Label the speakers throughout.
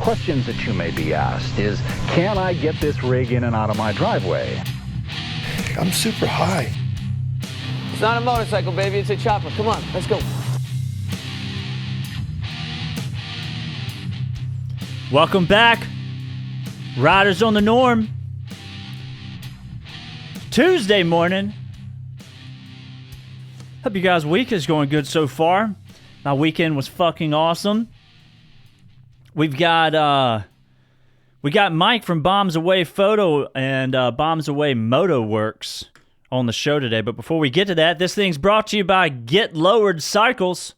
Speaker 1: Questions that you may be asked is, can I get this rig in and out of my driveway?
Speaker 2: I'm super high.
Speaker 3: It's not a motorcycle, baby. It's a chopper. Come on, let's go.
Speaker 4: Welcome back, Riders on the Norm. Tuesday morning. Hope you guys' week is going good so far. My weekend was fucking awesome. We got Mike from Bombs Away Photo and Bombs Away Moto Works on the show today. But before we get to that, this thing's brought to you by Get Lowered Cycles.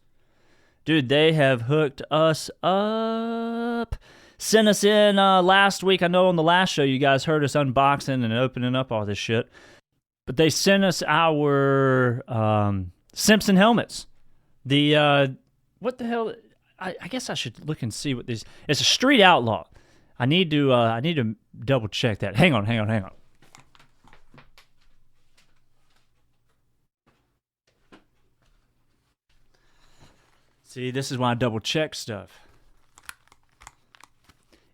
Speaker 4: Dude, they have hooked us up. Sent us in last week. I know on the last show you guys heard us unboxing and opening up all this shit. But they sent us our Simpson helmets. The, what the hell? I guess I should look and see what these... It's a Street Outlaw. I need to double check that. Hang on. See, this is why I double check stuff.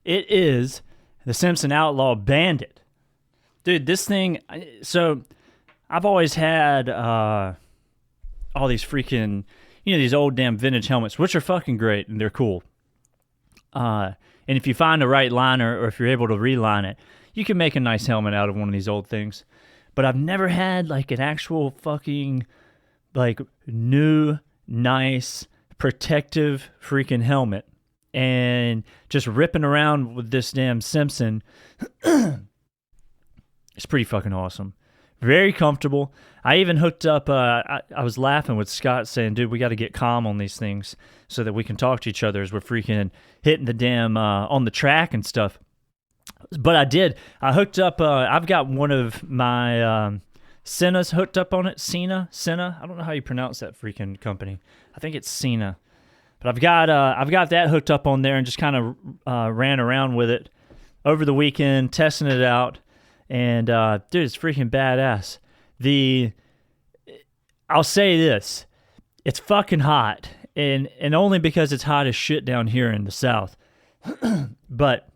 Speaker 4: It is the Simpson Outlaw Bandit. Dude, this thing... So, I've always had all these freaking... You know, these old damn vintage helmets, which are fucking great, and they're cool. And if you find the right liner, or if you're able to reline it, you can make a nice helmet out of one of these old things. But I've never had, like, an actual fucking, like, new, nice, protective freaking helmet. And just ripping around with this damn Simpson, it's pretty fucking awesome. Very comfortable. I even hooked up, I was laughing with Scott saying, dude, we got to get calm on these things so that we can talk to each other as we're freaking hitting the damn, on the track and stuff. But I did. I hooked up, I've got one of my Senna's hooked up on it. Senna? I don't know how you pronounce that freaking company. I think it's Senna. But I've got that hooked up on there and just kind of ran around with it over the weekend, testing it out. And, dude, it's freaking badass. I'll say this. It's fucking hot. And only because it's hot as shit down here in the South. But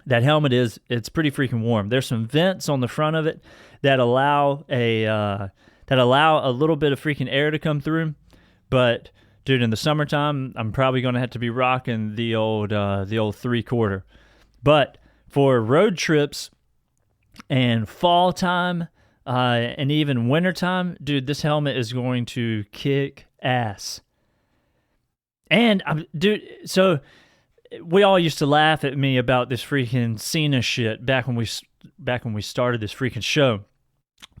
Speaker 4: that helmet it's pretty freaking warm. There's some vents on the front of it that allow a little bit of freaking air to come through. But, dude, in the summertime, I'm probably going to have to be rocking the old 3/4. But for road trips and fall time, and even winter time, dude, this helmet is going to kick ass. And dude, so we all used to laugh at me about this freaking Cena shit back when we started this freaking show.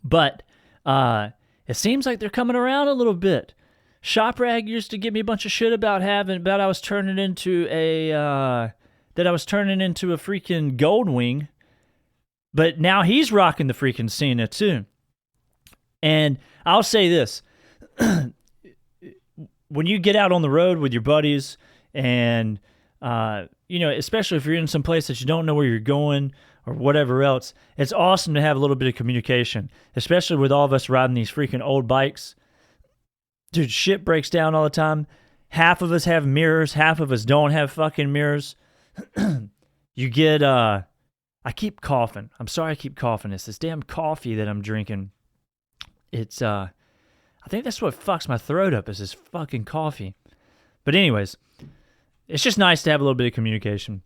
Speaker 4: But it seems like they're coming around a little bit. ShopRag used to give me a bunch of shit about I was turning into a freaking Goldwing. But now he's rocking the freaking Cena too. And I'll say this. When you get out on the road with your buddies and, especially if you're in some place that you don't know where you're going or whatever else, it's awesome to have a little bit of communication, especially with all of us riding these freaking old bikes. Dude, shit breaks down all the time. Half of us have mirrors. Half of us don't have fucking mirrors. You get... I keep coughing. I'm sorry I keep coughing. It's this damn coffee that I'm drinking. It's, I think that's what fucks my throat up is this fucking coffee. But anyways, it's just nice to have a little bit of communication.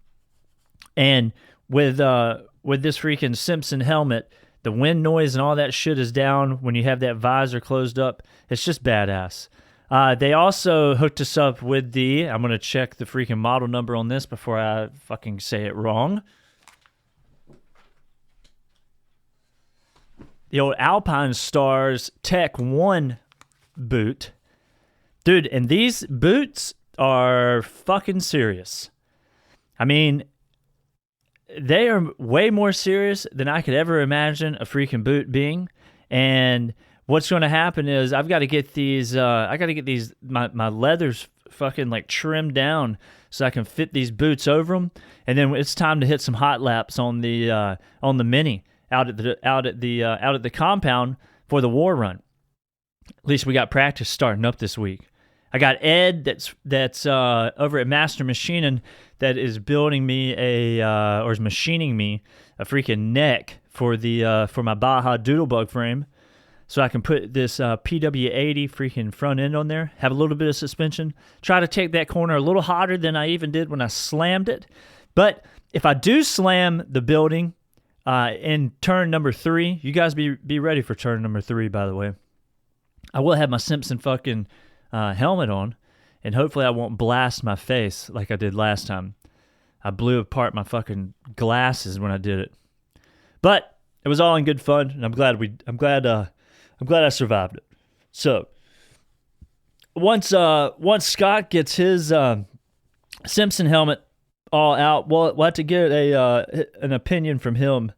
Speaker 4: And with this freaking Simpson helmet, the wind noise and all that shit is down when you have that visor closed up. It's just badass. They also hooked us up with I'm going to check the freaking model number on this before I fucking say it wrong. The old Alpine Stars Tech 1 boot. Dude, and these boots are fucking serious. I mean, they are way more serious than I could ever imagine a freaking boot being. And what's going to happen is I've got to get my leathers fucking like trimmed down so I can fit these boots over them. And then it's time to hit some hot laps on the Mini out at the compound for the war run. At least we got practice starting up this week. I got Ed that's over at Master Machining that is building me or is machining me a freaking neck for my Baja Doodlebug frame, so I can put this PW80 freaking front end on there, have a little bit of suspension, try to take that corner a little hotter than I even did when I slammed it. But if I do slam the building in turn number 3, you guys be ready for turn number 3, by the way. I will have my Simpson fucking helmet on, and hopefully I won't blast my face like I did last time. I blew apart my fucking glasses when I did it. But it was all in good fun, and I'm glad I survived it. So once Scott gets his Simpson helmet all out, we'll have to get an opinion from him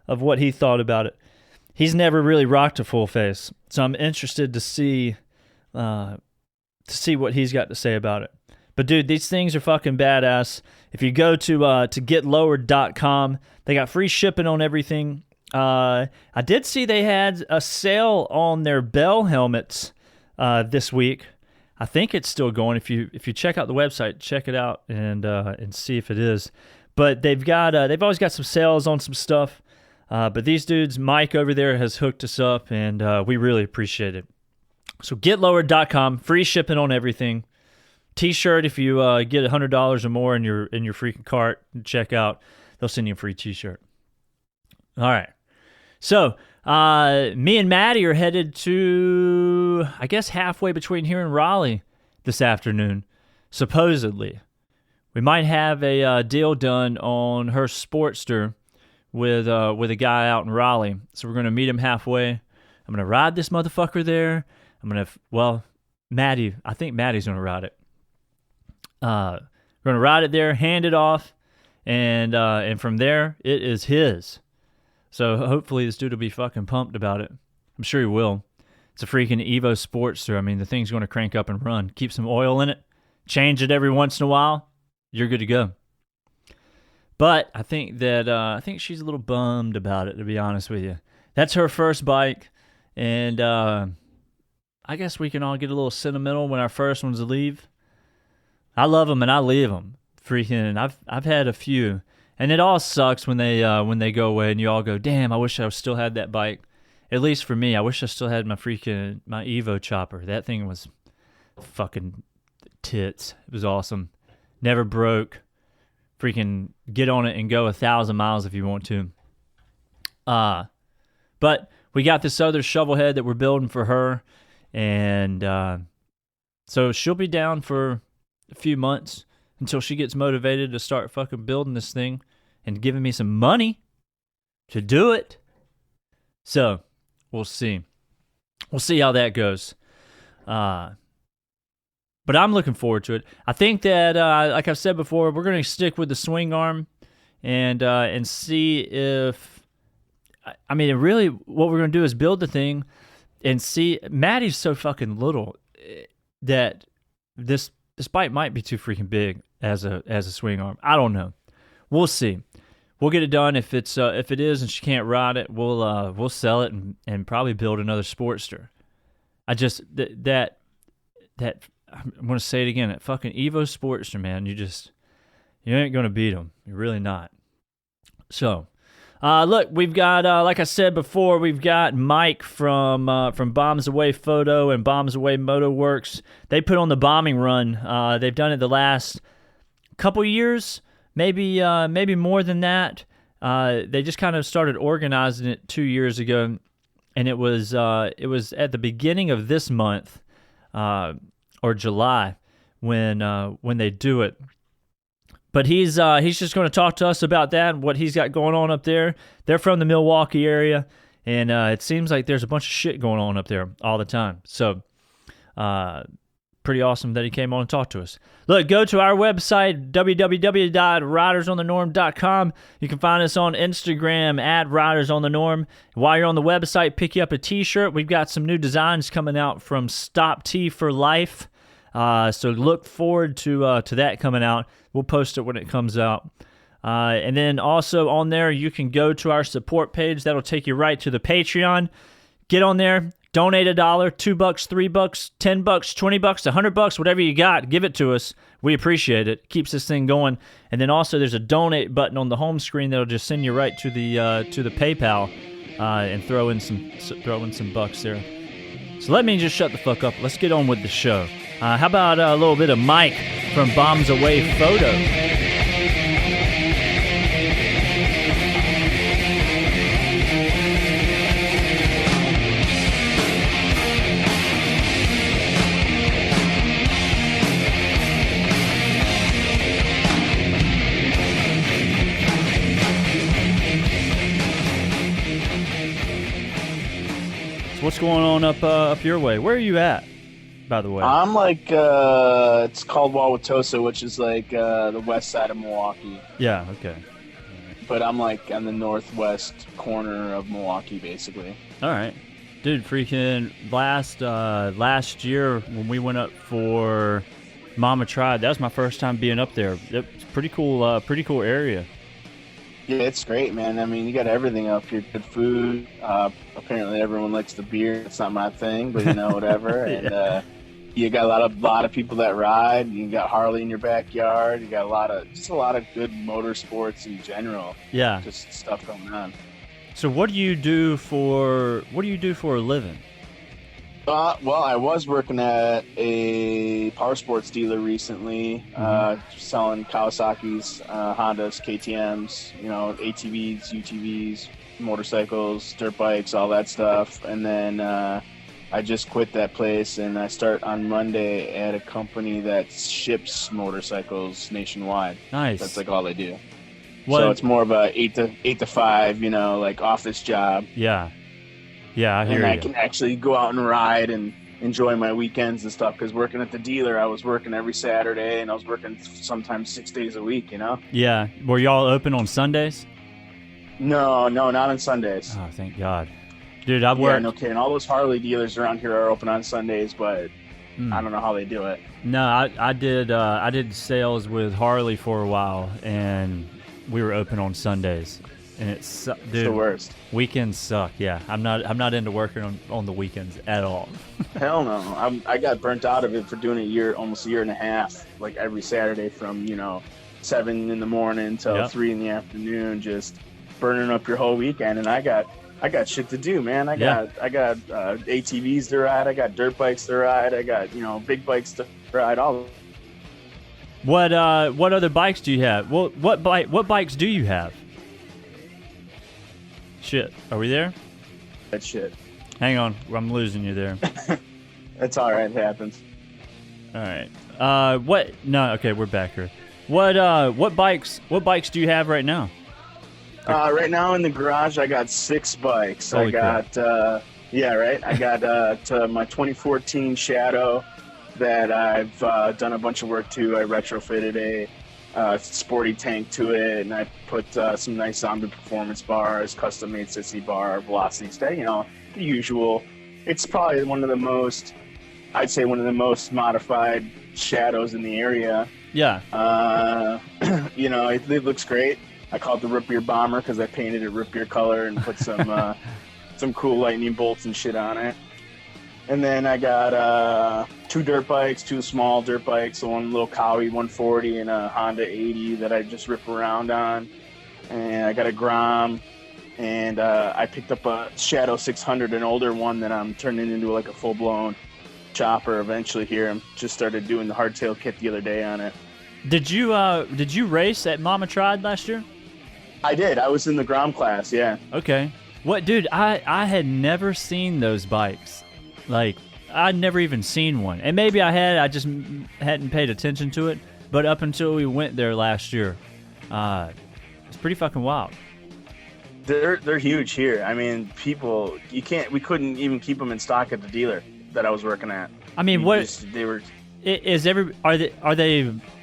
Speaker 4: of what he thought about it. He's never really rocked a full face, so I'm interested to see what he's got to say about it. But dude, these things are fucking badass. If you go to getlowered.com, they got free shipping on everything. I did see they had a sale on their Bell helmets this week. I think it's still going. If you check out the website, check it out and see if it is. But they've always got some sales on some stuff. But these dudes, Mike over there, has hooked us up, and we really appreciate it. So getlowered.com, free shipping on everything. T-shirt, if you get $100 or more in your freaking cart and check out, they'll send you a free T-shirt. All right. So me and Maddie are headed to, I guess, halfway between here and Raleigh this afternoon, supposedly. We might have a deal done on her Sportster with a guy out in Raleigh. So we're going to meet him halfway. I'm going to ride this motherfucker there. Maddie, I think Maddie's going to ride it. We're going to ride it there, hand it off, and from there, it is his. So hopefully this dude will be fucking pumped about it. I'm sure he will. It's a freaking Evo Sportster. I mean, the thing's going to crank up and run. Keep some oil in it. Change it every once in a while. You're good to go. But I think she's a little bummed about it, to be honest with you. That's her first bike, and I guess we can all get a little sentimental when our first ones leave. I love them and I leave them. Freaking, I've had a few, and it all sucks when they go away and you all go, damn, I wish I still had that bike. At least for me, I wish I still had my Evo chopper. That thing was fucking tits. It was awesome. Never broke. Freaking get on it and go 1,000 miles if you want to. But we got this other shovelhead that we're building for her, and so she'll be down for a few months until she gets motivated to start fucking building this thing and giving me some money to do it. So we'll see. We'll see how that goes. But I'm looking forward to it. I think that, like I've said before, we're going to stick with the swing arm and see if... I mean, really, what we're going to do is build the thing and see... Maddie's so fucking little that this bike might be too freaking big as a swing arm. I don't know. We'll see. We'll get it done. If it is and she can't ride it, we'll sell it and probably build another Sportster. I just... That I'm going to say it again. That fucking Evo Sportster, man, you ain't going to beat them. You're really not. So, look, we've got, like I said before, we've got Mike from Bombs Away Photo and Bombs Away Moto Works. They put on the bombing run. They've done it the last couple years, maybe more than that. They just kind of started organizing it 2 years ago, and it was at the beginning of this month, or July, when they do it. But he's just going to talk to us about that and what he's got going on up there. They're from the Milwaukee area, and it seems like there's a bunch of shit going on up there all the time. So, pretty awesome that he came on and talked to us. Look, go to our website, www.ridersonthenorm.com. You can find us on Instagram at ridersonthenorm. While you're on the website, pick you up a t-shirt. We've got some new designs coming out from Stop T for Life. So look forward to that coming out. We'll post it when it comes out. And then also on there, you can go to our support page. That'll take you right to the Patreon. Get on there. donate $1, $2, $3, $10, $20, $100, whatever you got, give it to us. We appreciate it. Keeps this thing going. And then also there's a donate button on the home screen that'll just send you right to the PayPal and throw in some bucks there. So let me just shut the fuck up. Let's get on with the show. How about a little bit of Mike from Bombs Away Photo? What's going on up your way? Where are you at, by the way?
Speaker 5: I'm like, it's called Wauwatosa, which is like the west side of Milwaukee.
Speaker 4: Yeah, okay.
Speaker 5: But I'm like on the northwest corner of Milwaukee, basically.
Speaker 4: All right. Dude, freaking last year when we went up for Mama Tried, that was my first time being up there. It's pretty cool area.
Speaker 5: Yeah, it's great, man. I mean, you got everything up here. Good food. Apparently, everyone likes the beer. It's not my thing, but whatever.
Speaker 4: Yeah.
Speaker 5: And you got a lot of people that ride. You got Harley in your backyard. You got a lot of good motorsports in general.
Speaker 4: Yeah,
Speaker 5: just stuff going on.
Speaker 4: So, what do you do for a living?
Speaker 5: Well, I was working at a power sports dealer recently, selling Kawasaki's, Hondas, KTM's, ATVs, UTVs, motorcycles, dirt bikes, all that stuff. And then I just quit that place, and I start on Monday at a company that ships motorcycles nationwide.
Speaker 4: Nice.
Speaker 5: That's like all they do.
Speaker 4: What?
Speaker 5: So it's more of a 8 to 5, like office job.
Speaker 4: Yeah. Yeah, I hear you.
Speaker 5: And I can actually go out and ride and enjoy my weekends and stuff, because working at the dealer, I was working every Saturday, and I was working sometimes 6 days a week,
Speaker 4: Yeah. Were y'all open on Sundays?
Speaker 5: No, not on Sundays.
Speaker 4: Oh, thank God. Dude, I've worked...
Speaker 5: Yeah, no kidding. All those Harley dealers around here are open on Sundays, but I don't know how they do it.
Speaker 4: No, I did sales with Harley for a while, and we were open on Sundays. And it's the worst. Weekends suck. Yeah, I'm not into working on the weekends at all.
Speaker 5: Hell no. I got burnt out of it for doing almost a year and a half, like every Saturday from 7 in the morning till 3 in the afternoon, just burning up your whole weekend. And I got shit to do, man. I got ATVs to ride. I got dirt bikes to ride. I got big bikes to ride. All.
Speaker 4: What other bikes do you have? What bikes do you have? Shit. Are we there?
Speaker 5: That shit.
Speaker 4: Hang on. I'm losing you there.
Speaker 5: That's all right. It happens.
Speaker 4: All right. What? No. Okay. We're back here. What bikes do you have right now?
Speaker 5: Right now in the garage, I got 6 bikes.
Speaker 4: Holy
Speaker 5: I got, I got my 2014 Shadow that I've done a bunch of work to. I retrofitted a sporty tank to it, and I put some nice zombie performance bars, custom made sissy bar, velocity stay, the usual. It's probably one of the most modified Shadows in the area.
Speaker 4: Yeah.
Speaker 5: It looks great. I call it the root beer bomber because I painted it root beer color and put some cool lightning bolts and shit on it. And then I got 2 dirt bikes, 2 small dirt bikes, one little Cowie 140 and a Honda 80 that I just rip around on. And I got a Grom, and I picked up a Shadow 600, an older one that I'm turning into like a full-blown chopper eventually here. I just started doing the hardtail kit the other day on it.
Speaker 4: Did you race at Mama Tried last year?
Speaker 5: I did. I was in the Grom class, yeah.
Speaker 4: Okay. What, dude, I had never seen those bikes. Like, I'd never even seen one. And maybe I just hadn't paid attention to it. But up until we went there last year, it's pretty fucking wild.
Speaker 5: They're huge here. I mean, we couldn't even keep them in stock at the dealer that I was working at.
Speaker 4: I mean,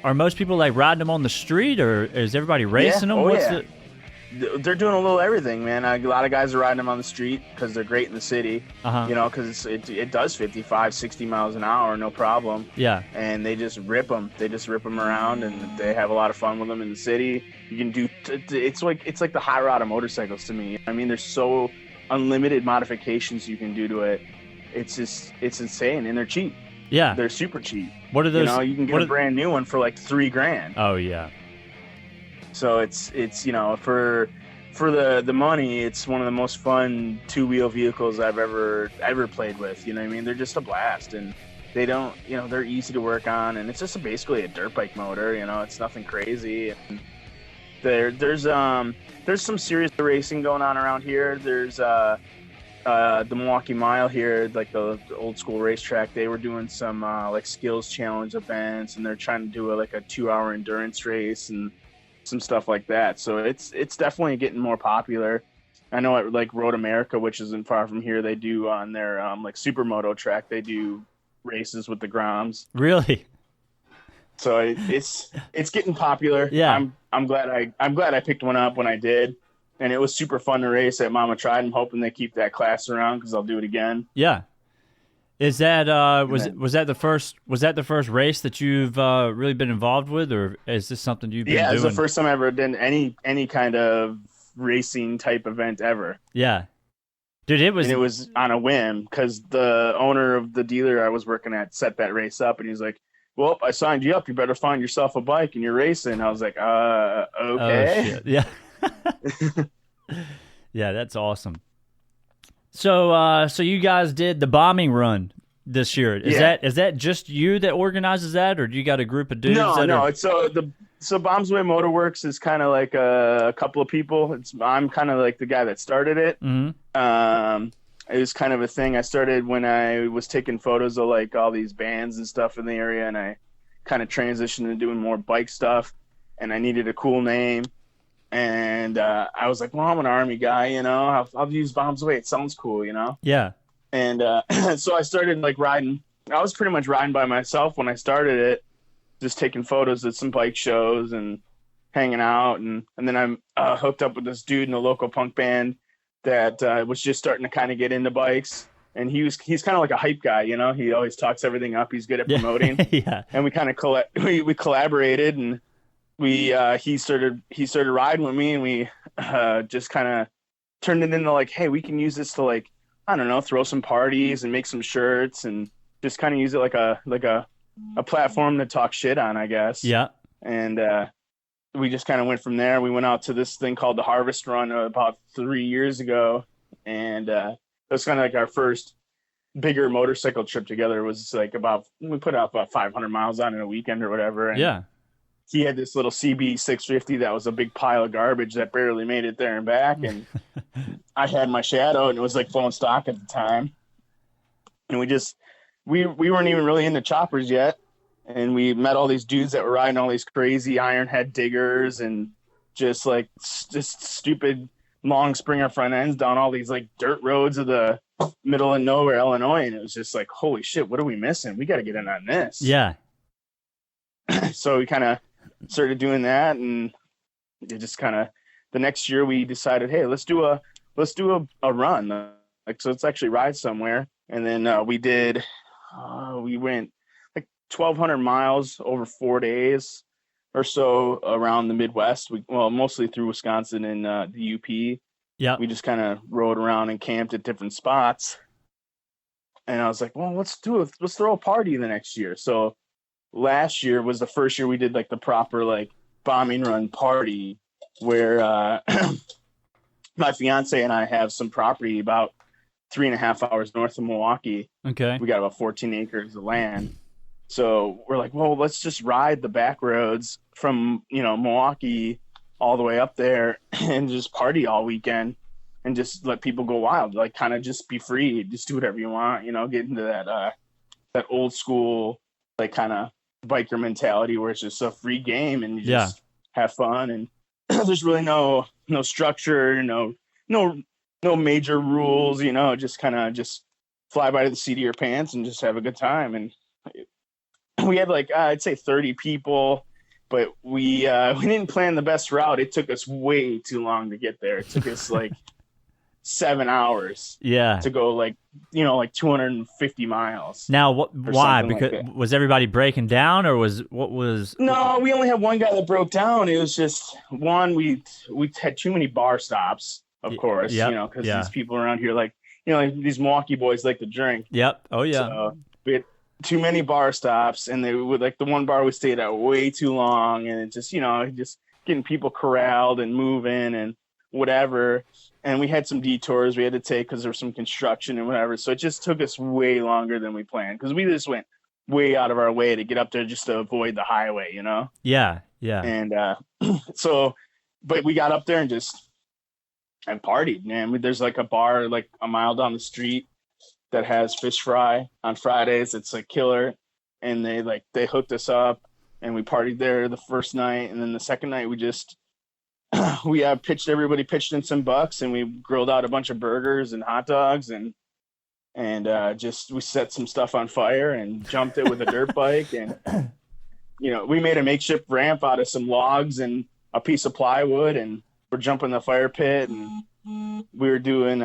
Speaker 4: are most people like riding them on the street, or is everybody racing them?
Speaker 5: They're doing a little everything, man. A lot of guys are riding them on the street because they're great in the city, because it does 55, 60 miles an hour, no problem.
Speaker 4: Yeah.
Speaker 5: And they just rip them. They just rip them around, and they have a lot of fun with them in the city. You can do, it's like the hot rod of motorcycles to me. I mean, there's so unlimited modifications you can do to it. it's insane, and they're cheap.
Speaker 4: Yeah.
Speaker 5: They're super cheap.
Speaker 4: What are those?
Speaker 5: You know, you can get a brand new one for like $3,000.
Speaker 4: Oh yeah.
Speaker 5: So it's you know, for the money, it's one of the most fun two-wheel vehicles I've ever played with. You know what I mean? They're just a blast, and they don't, you know, they're easy to work on, and it's just basically a dirt bike motor. You know, it's nothing crazy. And there's some serious racing going on around here. There's the Milwaukee Mile here, like the old school racetrack. They were doing some like skills challenge events, and they're trying to do a 2-hour endurance race and some stuff like that. So it's definitely getting more popular. I know at like Road America, which isn't far from here, they do on their like supermoto track, they do races with the Groms.
Speaker 4: Really?
Speaker 5: So it's getting popular.
Speaker 4: Yeah.
Speaker 5: I'm glad I picked one up when I did, and it was super fun to race at Mama Tried. I'm hoping they keep that class around because I'll do it again.
Speaker 4: Yeah. Is that was that the first race that you've really been involved with, or is this something you've been doing?
Speaker 5: Yeah, it's the first time I ever did any kind of racing type event ever.
Speaker 4: Yeah. Dude, it was
Speaker 5: on a whim because the owner of the dealer I was working at set that race up, and he's like, "Well, I signed you up. You better find yourself a bike and you're racing." I was like, okay.
Speaker 4: Oh, shit. Yeah. Yeah, that's awesome. So you guys did the bombing run this year. Is that just you that organizes that, or do you got a group of dudes?
Speaker 5: No. So Bombs Away Motorworks is kind of like a couple of people. I'm kind of like the guy that started it.
Speaker 4: Mm-hmm.
Speaker 5: It was kind of a thing I started when I was taking photos of like all these bands and stuff in the area, and I kind of transitioned into doing more bike stuff, and I needed a cool name. And I was like, well, I'm an Army guy, you know, I'll use Bombs Away. It sounds cool, you know?
Speaker 4: Yeah.
Speaker 5: And so I started like riding. I was pretty much riding by myself when I started it, just taking photos at some bike shows and hanging out. And then I'm hooked up with this dude in a local punk band that was just starting to kind of get into bikes. And he's kind of like a hype guy, you know? He always talks everything up. He's good at promoting.
Speaker 4: Yeah.
Speaker 5: And we kind of we collaborated, and he started riding with me, and we just kind of turned it into like, hey, we can use this to like, I don't know, throw some parties and make some shirts and just kind of use it like a platform to talk shit on, I guess.
Speaker 4: Yeah.
Speaker 5: And we just kind of went from there. We went out to this thing called the Harvest Run about 3 years ago, and it was kind of like our first bigger motorcycle trip together. It was like we put out about 500 miles on in a weekend or whatever. And
Speaker 4: yeah.
Speaker 5: He had this little CB 650 that was a big pile of garbage that barely made it there and back. And I had my Shadow, and it was like full stock at the time. And we weren't even really into choppers yet. And we met all these dudes that were riding all these crazy iron head diggers and just stupid long Springer front ends down all these like dirt roads of the middle of nowhere, Illinois. And it was just like, holy shit, what are we missing? We got to get in on this.
Speaker 4: Yeah.
Speaker 5: So we kind of started doing that, and it just kind of the next year we decided, hey, let's do a run. Like, so let's actually ride somewhere. And then we went like 1,200 miles over 4 days or so around the Midwest. Mostly through Wisconsin and the UP.
Speaker 4: Yeah.
Speaker 5: We just kind of rode around and camped at different spots. And I was like, well, let's throw a party the next year. So last year was the first year we did like the proper like bombing run party, where my fiance and I have some property about 3.5 hours north of Milwaukee.
Speaker 4: Okay.
Speaker 5: We got about 14 acres of land. So we're like, well, let's just ride the back roads from, Milwaukee all the way up there and just party all weekend and just let people go wild. Like, kind of just be free, just do whatever you want, get into that old school, like, kind of biker mentality where it's just a free game and you just have fun. And there's really no structure, no major rules, just kind of just fly by the seat of your pants and just have a good time. And we had like, I'd say 30 people, but we didn't plan the best route. It took us way too long to get there. It took us like 7 hours to go like 250 miles.
Speaker 4: Now, why? Because was everybody breaking down, or what was?
Speaker 5: No, we only had one guy that broke down. It was just one. We had too many bar stops, of course, because these people around here, like, like these Milwaukee boys like to drink.
Speaker 4: Yep. Oh yeah.
Speaker 5: So we had too many bar stops, and they would like the one bar we stayed at way too long, and it just just getting people corralled and moving and whatever. And we had some detours we had to take because there was some construction and whatever. So it just took us way longer than we planned because we just went way out of our way to get up there just to avoid the highway,
Speaker 4: Yeah. Yeah.
Speaker 5: And but we got up there and partied, man. There's like a bar like a mile down the street that has fish fry on Fridays. It's like killer. And they hooked us up and we partied there the first night. And then the second night we everybody pitched in some bucks and we grilled out a bunch of burgers and hot dogs and we set some stuff on fire and jumped it with a dirt bike. And, we made a makeshift ramp out of some logs and a piece of plywood and we're jumping the fire pit. And we were doing,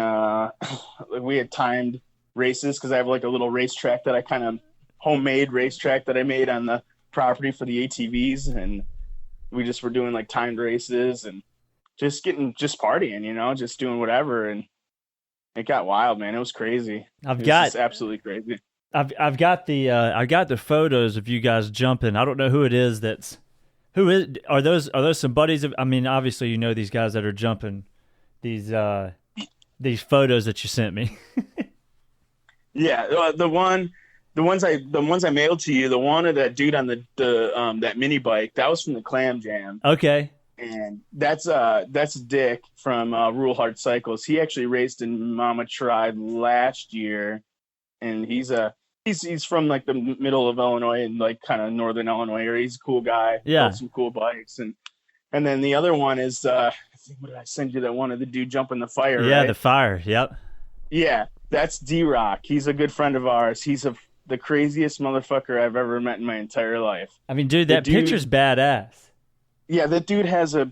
Speaker 5: we had timed races because I have like a little racetrack that I kind of homemade racetrack that I made on the property for the ATVs. And we just were doing like timed races and just partying, just doing whatever. And it got wild, man. It was crazy. Just absolutely crazy.
Speaker 4: I've got the photos of you guys jumping. I don't know who it is are those some buddies of, I mean, obviously these guys that are jumping these photos that you sent me.
Speaker 5: Yeah, the ones I mailed to you, the one of that dude on the that mini bike, that was from the Clam Jam.
Speaker 4: Okay.
Speaker 5: And that's Dick from Rural Hard Cycles. He actually raced in Mama Tried last year, and he's from like the middle of Illinois and like kind of northern Illinois area. He's a cool guy.
Speaker 4: Yeah,
Speaker 5: built some cool bikes. And then the other one is I think, what did I send you? That one of the dude jumping the fire.
Speaker 4: Yeah,
Speaker 5: right?
Speaker 4: the fire. Yep.
Speaker 5: Yeah, that's D-Rock. He's a good friend of ours. He's the craziest motherfucker I've ever met in my entire life.
Speaker 4: I mean, dude, that picture's badass.
Speaker 5: Yeah, that dude has a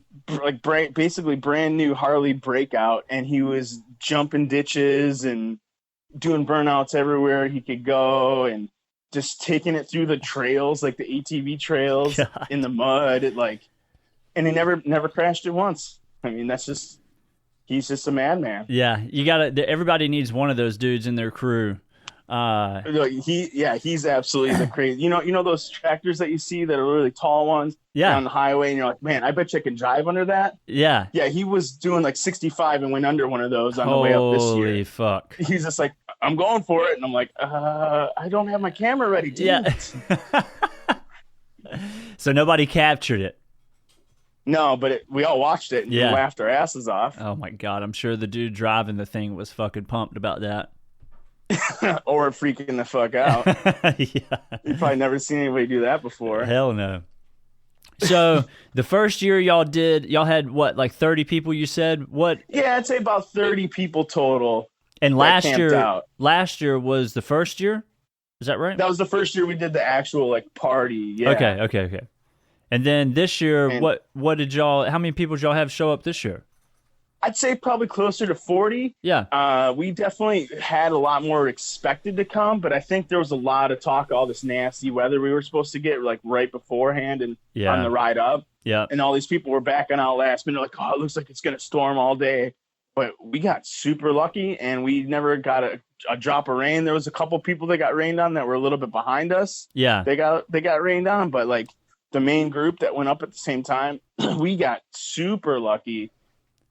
Speaker 5: basically brand new Harley breakout, and he was jumping ditches and doing burnouts everywhere he could go, and just taking it through the trails, like the ATV trails. God. In the mud. And he never crashed it once. I mean, he's just a madman.
Speaker 4: Yeah, everybody needs one of those dudes in their crew.
Speaker 5: He's absolutely the crazy. You know those tractors that you see that are really tall ones down the highway, and you're like, man, I bet you I can drive under that. Yeah, he was doing like 65 and went under one of those on the way up this year.
Speaker 4: Holy fuck!
Speaker 5: He's just like, I'm going for it, and I'm like, I don't have my camera ready, dude.
Speaker 4: Yeah. So nobody captured it.
Speaker 5: No, but we all watched it and we laughed our asses off.
Speaker 4: Oh my god, I'm sure the dude driving the thing was fucking pumped about that.
Speaker 5: Or freaking the fuck out. Yeah. You've probably never seen anybody do that before.
Speaker 4: Hell no. So the first year y'all had what, like 30 people you said? What?
Speaker 5: Yeah, I'd say about 30 people total.
Speaker 4: And last year was the first year? Is that right?
Speaker 5: That was the first year we did the actual like party. Yeah.
Speaker 4: Okay. And then this year, how many people did y'all have show up this year?
Speaker 5: I'd say probably closer to 40.
Speaker 4: Yeah.
Speaker 5: We definitely had a lot more expected to come, but I think there was a lot of talk, all this nasty weather we were supposed to get like right beforehand and on the ride up.
Speaker 4: Yeah.
Speaker 5: And all these people were backing out last minute, like, oh, it looks like it's going to storm all day. But we got super lucky and we never got a drop of rain. There was a couple people that got rained on that were a little bit behind us.
Speaker 4: Yeah.
Speaker 5: They got rained on, but like the main group that went up at the same time, we got super lucky.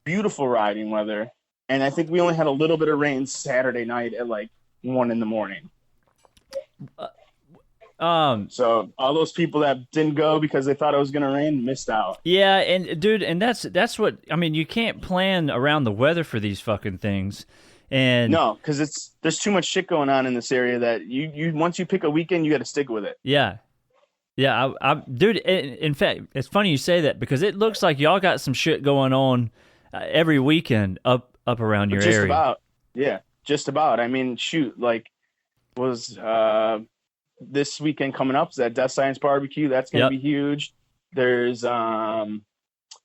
Speaker 5: Beautiful riding weather, and I think we only had a little bit of rain Saturday night at like 1 a.m. So all those people that didn't go because they thought it was going to rain missed out.
Speaker 4: Yeah, and dude, and that's what I mean. You can't plan around the weather for these fucking things, and
Speaker 5: no, because there's too much shit going on in this area that you once you pick a weekend, you got to stick with it.
Speaker 4: Yeah. Dude. In fact, it's funny you say that because it looks like y'all got some shit going on. Every weekend up around your area.
Speaker 5: Just about. I mean, shoot, like was this weekend coming up is that Death Science Barbecue. That's going to be huge. There's there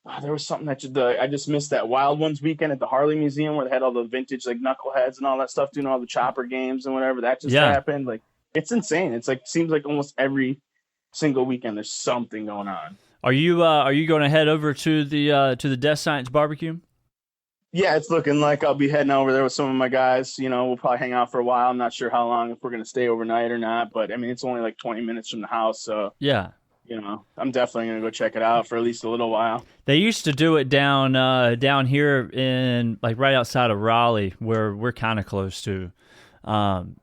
Speaker 5: was something that I just missed, that Wild Ones weekend at the Harley Museum where they had all the vintage like knuckleheads and all that stuff doing all the chopper games and whatever. That just happened. Like it's insane. It's like seems like almost every single weekend there's something going on.
Speaker 4: Are you going to head over to the Death Science Barbecue?
Speaker 5: Yeah, it's looking like I'll be heading over there with some of my guys. We'll probably hang out for a while. I'm not sure how long, if we're going to stay overnight or not, but I mean, it's only like 20 minutes from the house. So,
Speaker 4: Yeah.
Speaker 5: I'm definitely going to go check it out for at least a little while.
Speaker 4: They used to do it down here in like right outside of Raleigh, where we're kind of close to. God,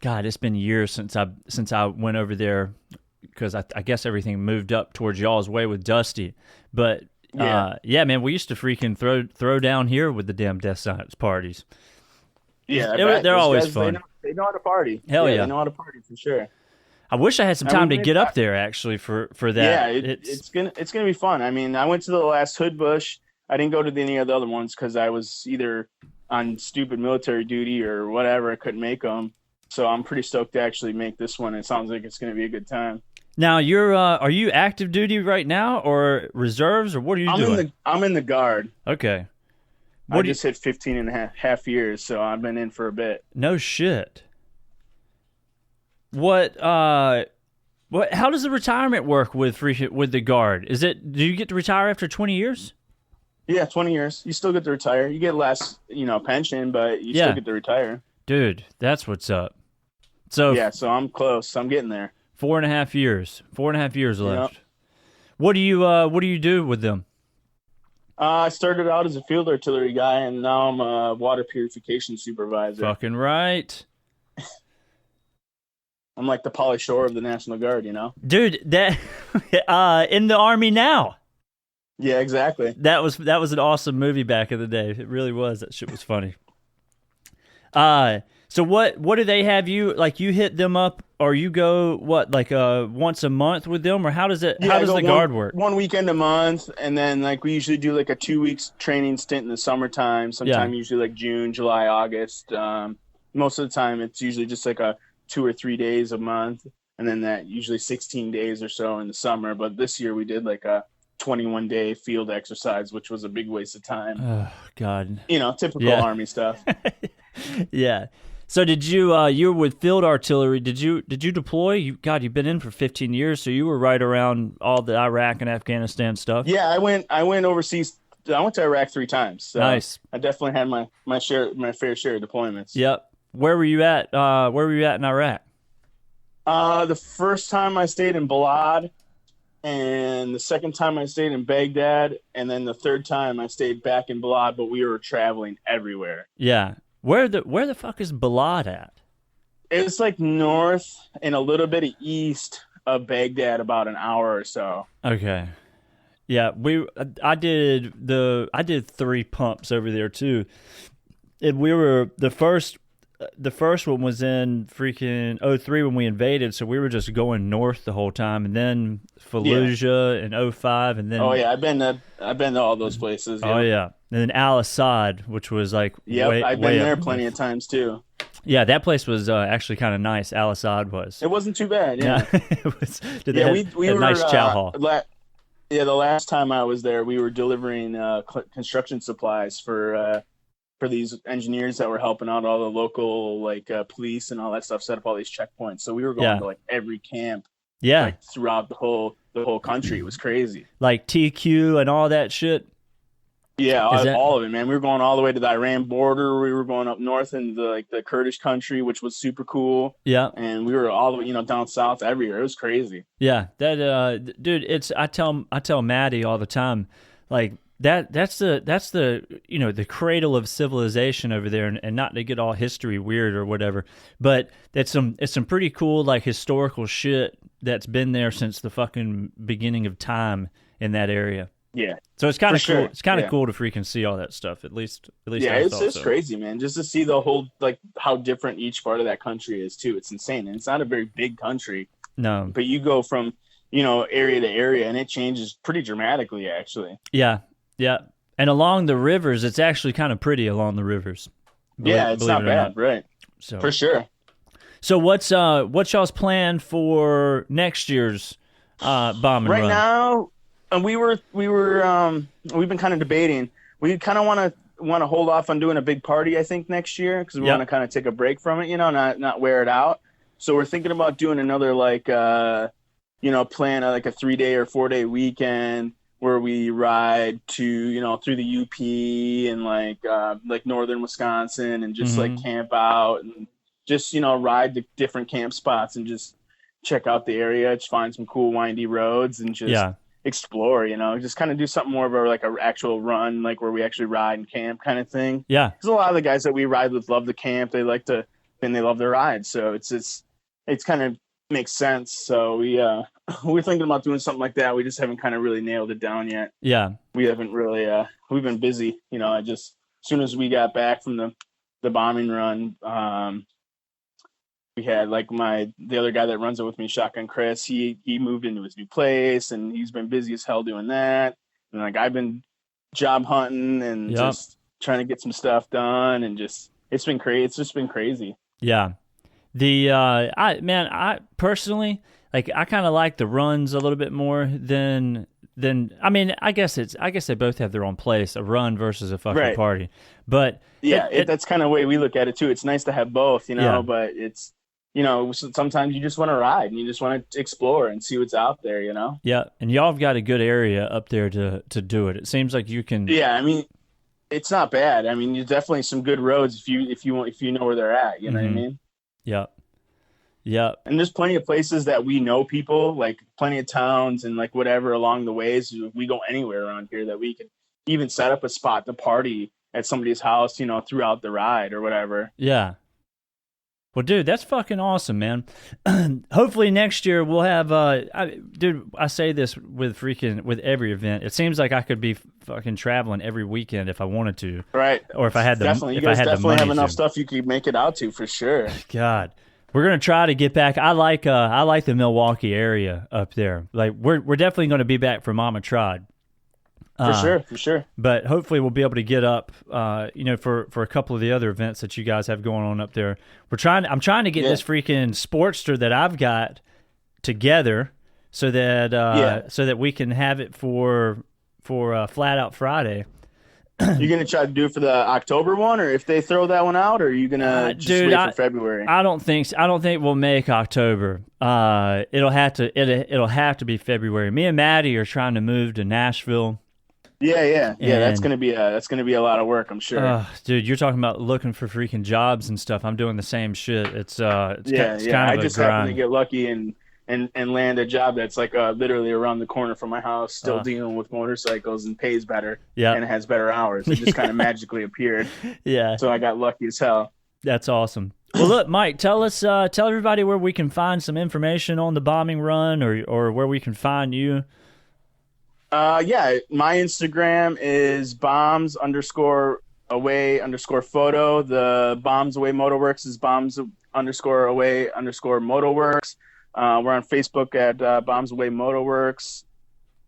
Speaker 4: it's been years since I went over there, because I guess everything moved up towards y'all's way with Dusty. But yeah, man, we used to freaking throw down here with the damn Death Science parties.
Speaker 5: Yeah,
Speaker 4: they're always fun.
Speaker 5: They know how to party.
Speaker 4: Hell yeah,
Speaker 5: they know how to party for sure.
Speaker 4: I wish I had some time to get up there actually for that.
Speaker 5: Yeah, it's gonna be fun. I mean, I went to the last Hood Bush. I didn't go to any of the other ones because I was either on stupid military duty or whatever. I couldn't make them. So I'm pretty stoked to actually make this one. It sounds like it's gonna be a good time.
Speaker 4: Now are you active duty right now or reserves, or what are you doing?
Speaker 5: I'm in the Guard.
Speaker 4: Okay.
Speaker 5: I just hit 15 and a half years, so I've been in for a bit.
Speaker 4: No shit. How does the retirement work with the Guard? Do you get to retire after 20 years?
Speaker 5: Yeah, 20 years. You still get to retire. You get less, pension, but you still get to retire. Dude,
Speaker 4: that's what's up. So
Speaker 5: yeah, so I'm close. I'm getting there.
Speaker 4: 4.5 years. 4.5 years left.
Speaker 5: Yep.
Speaker 4: What do you do with them?
Speaker 5: I started out as a field artillery guy, and now I'm a water purification supervisor.
Speaker 4: Fucking right.
Speaker 5: I'm like the Pauly Shore of the National Guard,
Speaker 4: Dude, that in the Army now.
Speaker 5: Yeah, exactly.
Speaker 4: That was an awesome movie back in the day. It really was. That shit was funny. So what do they have you, like, you hit them up, or you go once a month with them, or how does the Guard work?
Speaker 5: 1 weekend a month, and then like we usually do like a 2 weeks training stint in the summertime. Usually like June, July, August. Most of the time it's usually just like a 2 or 3 days a month, and then that usually 16 days or so in the summer. But this year we did like a 21-day field exercise, which was a big waste of time.
Speaker 4: Oh God.
Speaker 5: Typical Army stuff.
Speaker 4: Yeah. So did you were with field artillery, did you deploy? You've been in for 15 years, so you were right around all the Iraq and Afghanistan stuff.
Speaker 5: Yeah, I went overseas. I went to Iraq 3 times. So
Speaker 4: nice.
Speaker 5: I definitely had my fair share of deployments.
Speaker 4: Yep. Where were you at in Iraq?
Speaker 5: The first time I stayed in Balad, and the second time I stayed in Baghdad, and then the third time I stayed back in Balad, but we were traveling everywhere.
Speaker 4: Yeah. Where the fuck is Balad at?
Speaker 5: It's like north and a little bit of east of Baghdad, about an hour or so.
Speaker 4: Okay. Yeah, I did 3 pumps over there too. And we were the first one was in freaking 2003 when we invaded, so we were just going north the whole time, and then Fallujah in 2005, and then
Speaker 5: I've been to all those places.
Speaker 4: Oh yeah, and then Al Assad, which was like
Speaker 5: I've been there plenty of times too.
Speaker 4: Yeah, that place was actually kind of nice. Al Assad was.
Speaker 5: It wasn't too bad. Yeah,
Speaker 4: it was. We had a nice chow hall.
Speaker 5: The last time I was there, we were delivering construction supplies for these engineers that were helping out all the local police and all that stuff, set up all these checkpoints. So we were going to like every camp, throughout the whole country. It was crazy, like
Speaker 4: TQ and all that shit.
Speaker 5: Yeah, all of it, man. We were going all the way to the Iran border. We were going up north into the Kurdish country, which was super cool. Yeah, and we were all the way, down south everywhere. It was crazy.
Speaker 4: Yeah, that dude. I tell Maddie all the time, like. That's the the cradle of civilization over there, and not to get all history weird or whatever, but it's some pretty cool historical shit that's been there since the fucking beginning of time in that area. Yeah, so it's kind of cool. It's kind of cool to freaking see all that stuff. At least. Yeah,
Speaker 5: it's crazy, man. Just to see the whole how different each part of that country is too. It's insane, and it's not a very big country.
Speaker 4: No,
Speaker 5: but you go from area to area, and it changes pretty dramatically, actually.
Speaker 4: Yeah. Yeah, and along the rivers, it's actually kind of pretty along the rivers.
Speaker 5: It's not bad, right? So for sure.
Speaker 4: So what's y'all's plan for next year's bomb and
Speaker 5: run? Right now, we've been kind of debating. We kind of want to hold off on doing a big party, I think, next year, because we want to kind of take a break from it, not wear it out. So we're thinking about doing another plan like a 3-day or 4-day weekend where we ride to, through the UP and like northern Wisconsin and just like camp out and just, ride to different camp spots and just check out the area, just find some cool windy roads and just explore, just kind of do something more of a actual run, like where we actually ride and camp kind of thing.
Speaker 4: Yeah.
Speaker 5: Because a lot of the guys that we ride with love to camp. They love to ride. So it's kind of makes sense. So we're thinking about doing something like that. We just haven't kind of really nailed it down yet.
Speaker 4: Yeah.
Speaker 5: We haven't really, we've been busy, as soon as we got back from the bombing run, we had the other guy that runs it with me, Shotgun Chris, he moved into his new place and he's been busy as hell doing that. And I've been job hunting and just trying to get some stuff done and it's been crazy. It's just been crazy.
Speaker 4: Yeah. I personally, I kind of like the runs a little bit more than I guess they both have their own place, a run versus a fucking party. But
Speaker 5: that's kind of the way we look at it too. It's nice to have both, but it's, sometimes you just want to ride and you just want to explore and see what's out there,
Speaker 4: Yeah. And y'all have got a good area up there to do it. It seems like you can.
Speaker 5: Yeah. I mean, it's not bad. I mean, there's definitely some good roads if you know where they're at, you know what I mean?
Speaker 4: Yeah. Yeah.
Speaker 5: And there's plenty of places that we know people, like plenty of towns and whatever along the ways. If we go anywhere around here that we can even set up a spot to party at somebody's house, throughout the ride or whatever.
Speaker 4: Yeah. Well, dude, that's fucking awesome, man. Hopefully next year we'll have, I say this with every event. It seems like I could be fucking traveling every weekend if I wanted to.
Speaker 5: Right.
Speaker 4: Or if I had the
Speaker 5: definitely.
Speaker 4: if
Speaker 5: you guys
Speaker 4: I had
Speaker 5: definitely
Speaker 4: the money
Speaker 5: have enough
Speaker 4: to.
Speaker 5: stuff you could make it out to for sure.
Speaker 4: God. We're gonna try to get back. I like the Milwaukee area up there. We're definitely gonna be back for Mama Trod.
Speaker 5: For sure.
Speaker 4: But hopefully we'll be able to get up, for a couple of the other events that you guys have going on up there. I'm trying to get this freaking Sportster that I've got together so that we can have it for Flat Out Friday.
Speaker 5: You gonna try to do it for the October one, or if they throw that one out, or are you gonna just wait for February?
Speaker 4: I don't think we'll make October. It'll have to be February. Me and Maddie are trying to move to Nashville.
Speaker 5: Yeah. That's gonna be a lot of work, I'm sure.
Speaker 4: Dude, you're talking about looking for freaking jobs and stuff. I'm doing the same shit. It's kind of a grind.
Speaker 5: I just happened to get lucky and land a job that's literally around the corner from my house, still dealing with motorcycles and pays better.
Speaker 4: Yeah,
Speaker 5: and it has better hours. It just kind of magically appeared.
Speaker 4: Yeah,
Speaker 5: so I got lucky as hell.
Speaker 4: That's awesome. Well, look, Mike, tell everybody where we can find some information on the bombing run, or where we can find you.
Speaker 5: My Instagram is bombs_away_photo. The Bombs Away Motorworks is bombs_away_motorworks. We're on Facebook at Bombs Away Motorworks.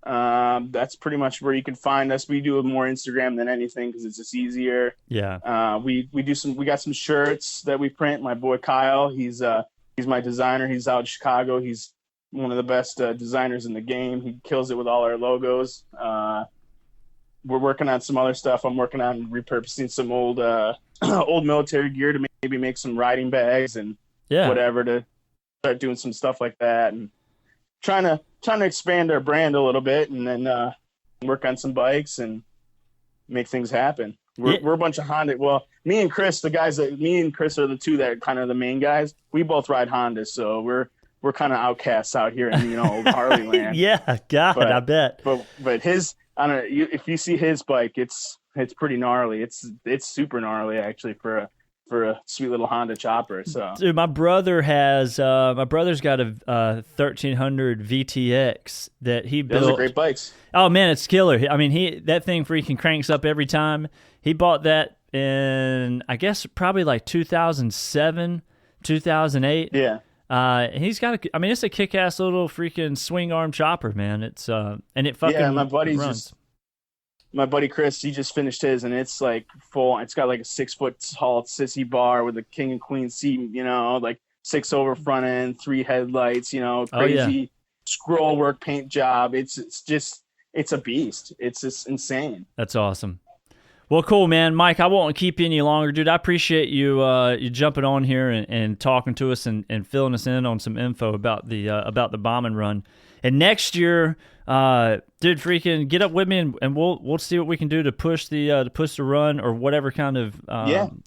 Speaker 5: That's pretty much where you can find us. We do more Instagram than anything because it's just easier.
Speaker 4: Yeah.
Speaker 5: We got some shirts that we print. My boy Kyle, he's my designer. He's out in Chicago. He's one of the best designers in the game. He kills it with all our logos. We're working on some other stuff. I'm working on repurposing some old military gear to maybe make some riding bags and whatever, to start doing some stuff like that, and trying to expand our brand a little bit, and then work on some bikes and make things happen. We're a bunch of Honda. Well, me and Chris are the two that are kind of the main guys. We both ride Hondas, so we're kind of outcasts out here in old Harley land.
Speaker 4: Yeah, God, I bet.
Speaker 5: But his, I don't know. If you see his bike, it's pretty gnarly. It's super gnarly actually for a sweet little Honda chopper. So,
Speaker 4: dude, my brother's got a 1300 VTX that he built.
Speaker 5: Those are great bikes.
Speaker 4: Oh man, it's killer. I mean, that thing freaking cranks up every time. He bought that in, I guess, probably like 2007, 2008.
Speaker 5: Yeah.
Speaker 4: He's got it's a kick-ass little freaking swing arm chopper, man. It's and it fucking runs.
Speaker 5: My buddy Chris, he just finished his, and it's like full. It's got like a 6-foot tall sissy bar with a king and queen seat, 6 over front end, 3 headlights, crazy scroll work paint job. It's a beast. It's just insane.
Speaker 4: That's awesome. Well, cool, man. Mike, I won't keep you any longer, dude. I appreciate you jumping on here and talking to us and filling us in on some info about the bombing run. And next year, dude, freaking get up with me, and we'll see what we can do to push the run or whatever kind of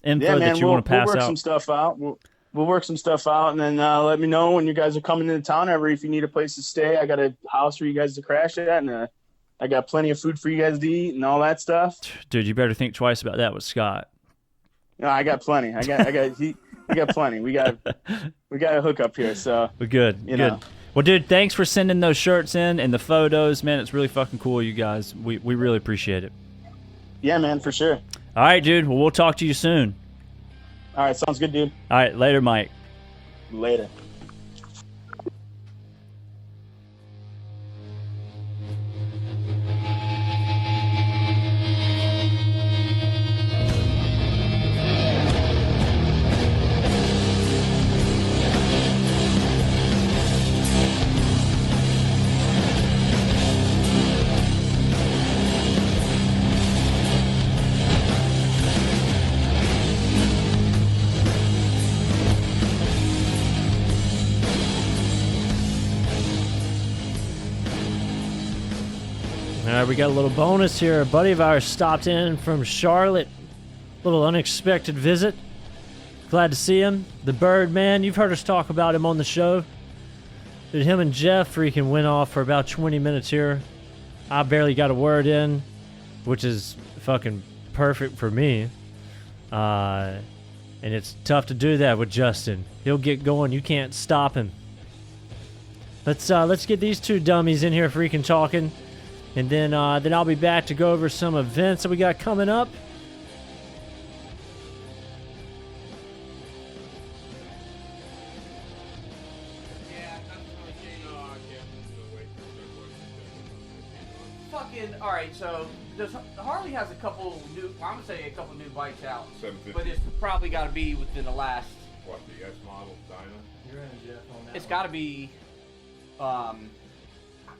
Speaker 4: info that you want to pass
Speaker 5: we'll work
Speaker 4: out.
Speaker 5: Some stuff out. We'll work some stuff out, and then let me know when you guys are coming into town. If you need a place to stay, I got a house for you guys to crash at, and I got plenty of food for you guys to eat and all that stuff.
Speaker 4: Dude, you better think twice about that with Scott.
Speaker 5: No, I got plenty. We got plenty. We got a hookup here, so
Speaker 4: we're good.
Speaker 5: You know.
Speaker 4: Well, dude, thanks for sending those shirts in and the photos, man. It's really fucking cool, you guys. We really appreciate it.
Speaker 5: Yeah, man, for sure.
Speaker 4: All right, dude. Well, we'll talk to you soon.
Speaker 5: All right, sounds good, dude.
Speaker 4: All right, later, Mike.
Speaker 5: Later.
Speaker 6: All right, we got a little bonus here. A buddy of ours stopped in from Charlotte. Little unexpected visit. Glad to see him. The Bird Man, you've heard us talk about him on the show. Dude, him and Jeff freaking went off for about 20 minutes here. I barely got a word in, which is fucking perfect for me. And it's tough to do that with Justin. He'll get going. You can't stop him. Let's get these two dummies in here freaking talking. And then I'll be back to go over some events that we got coming up.
Speaker 3: Fucking all right. So Harley has a couple new. I'm gonna say a couple new bikes out, but it's probably got to be within the last.
Speaker 7: What, the S model Dyna?
Speaker 6: You're in, Jeff, on that.
Speaker 3: It's got to be.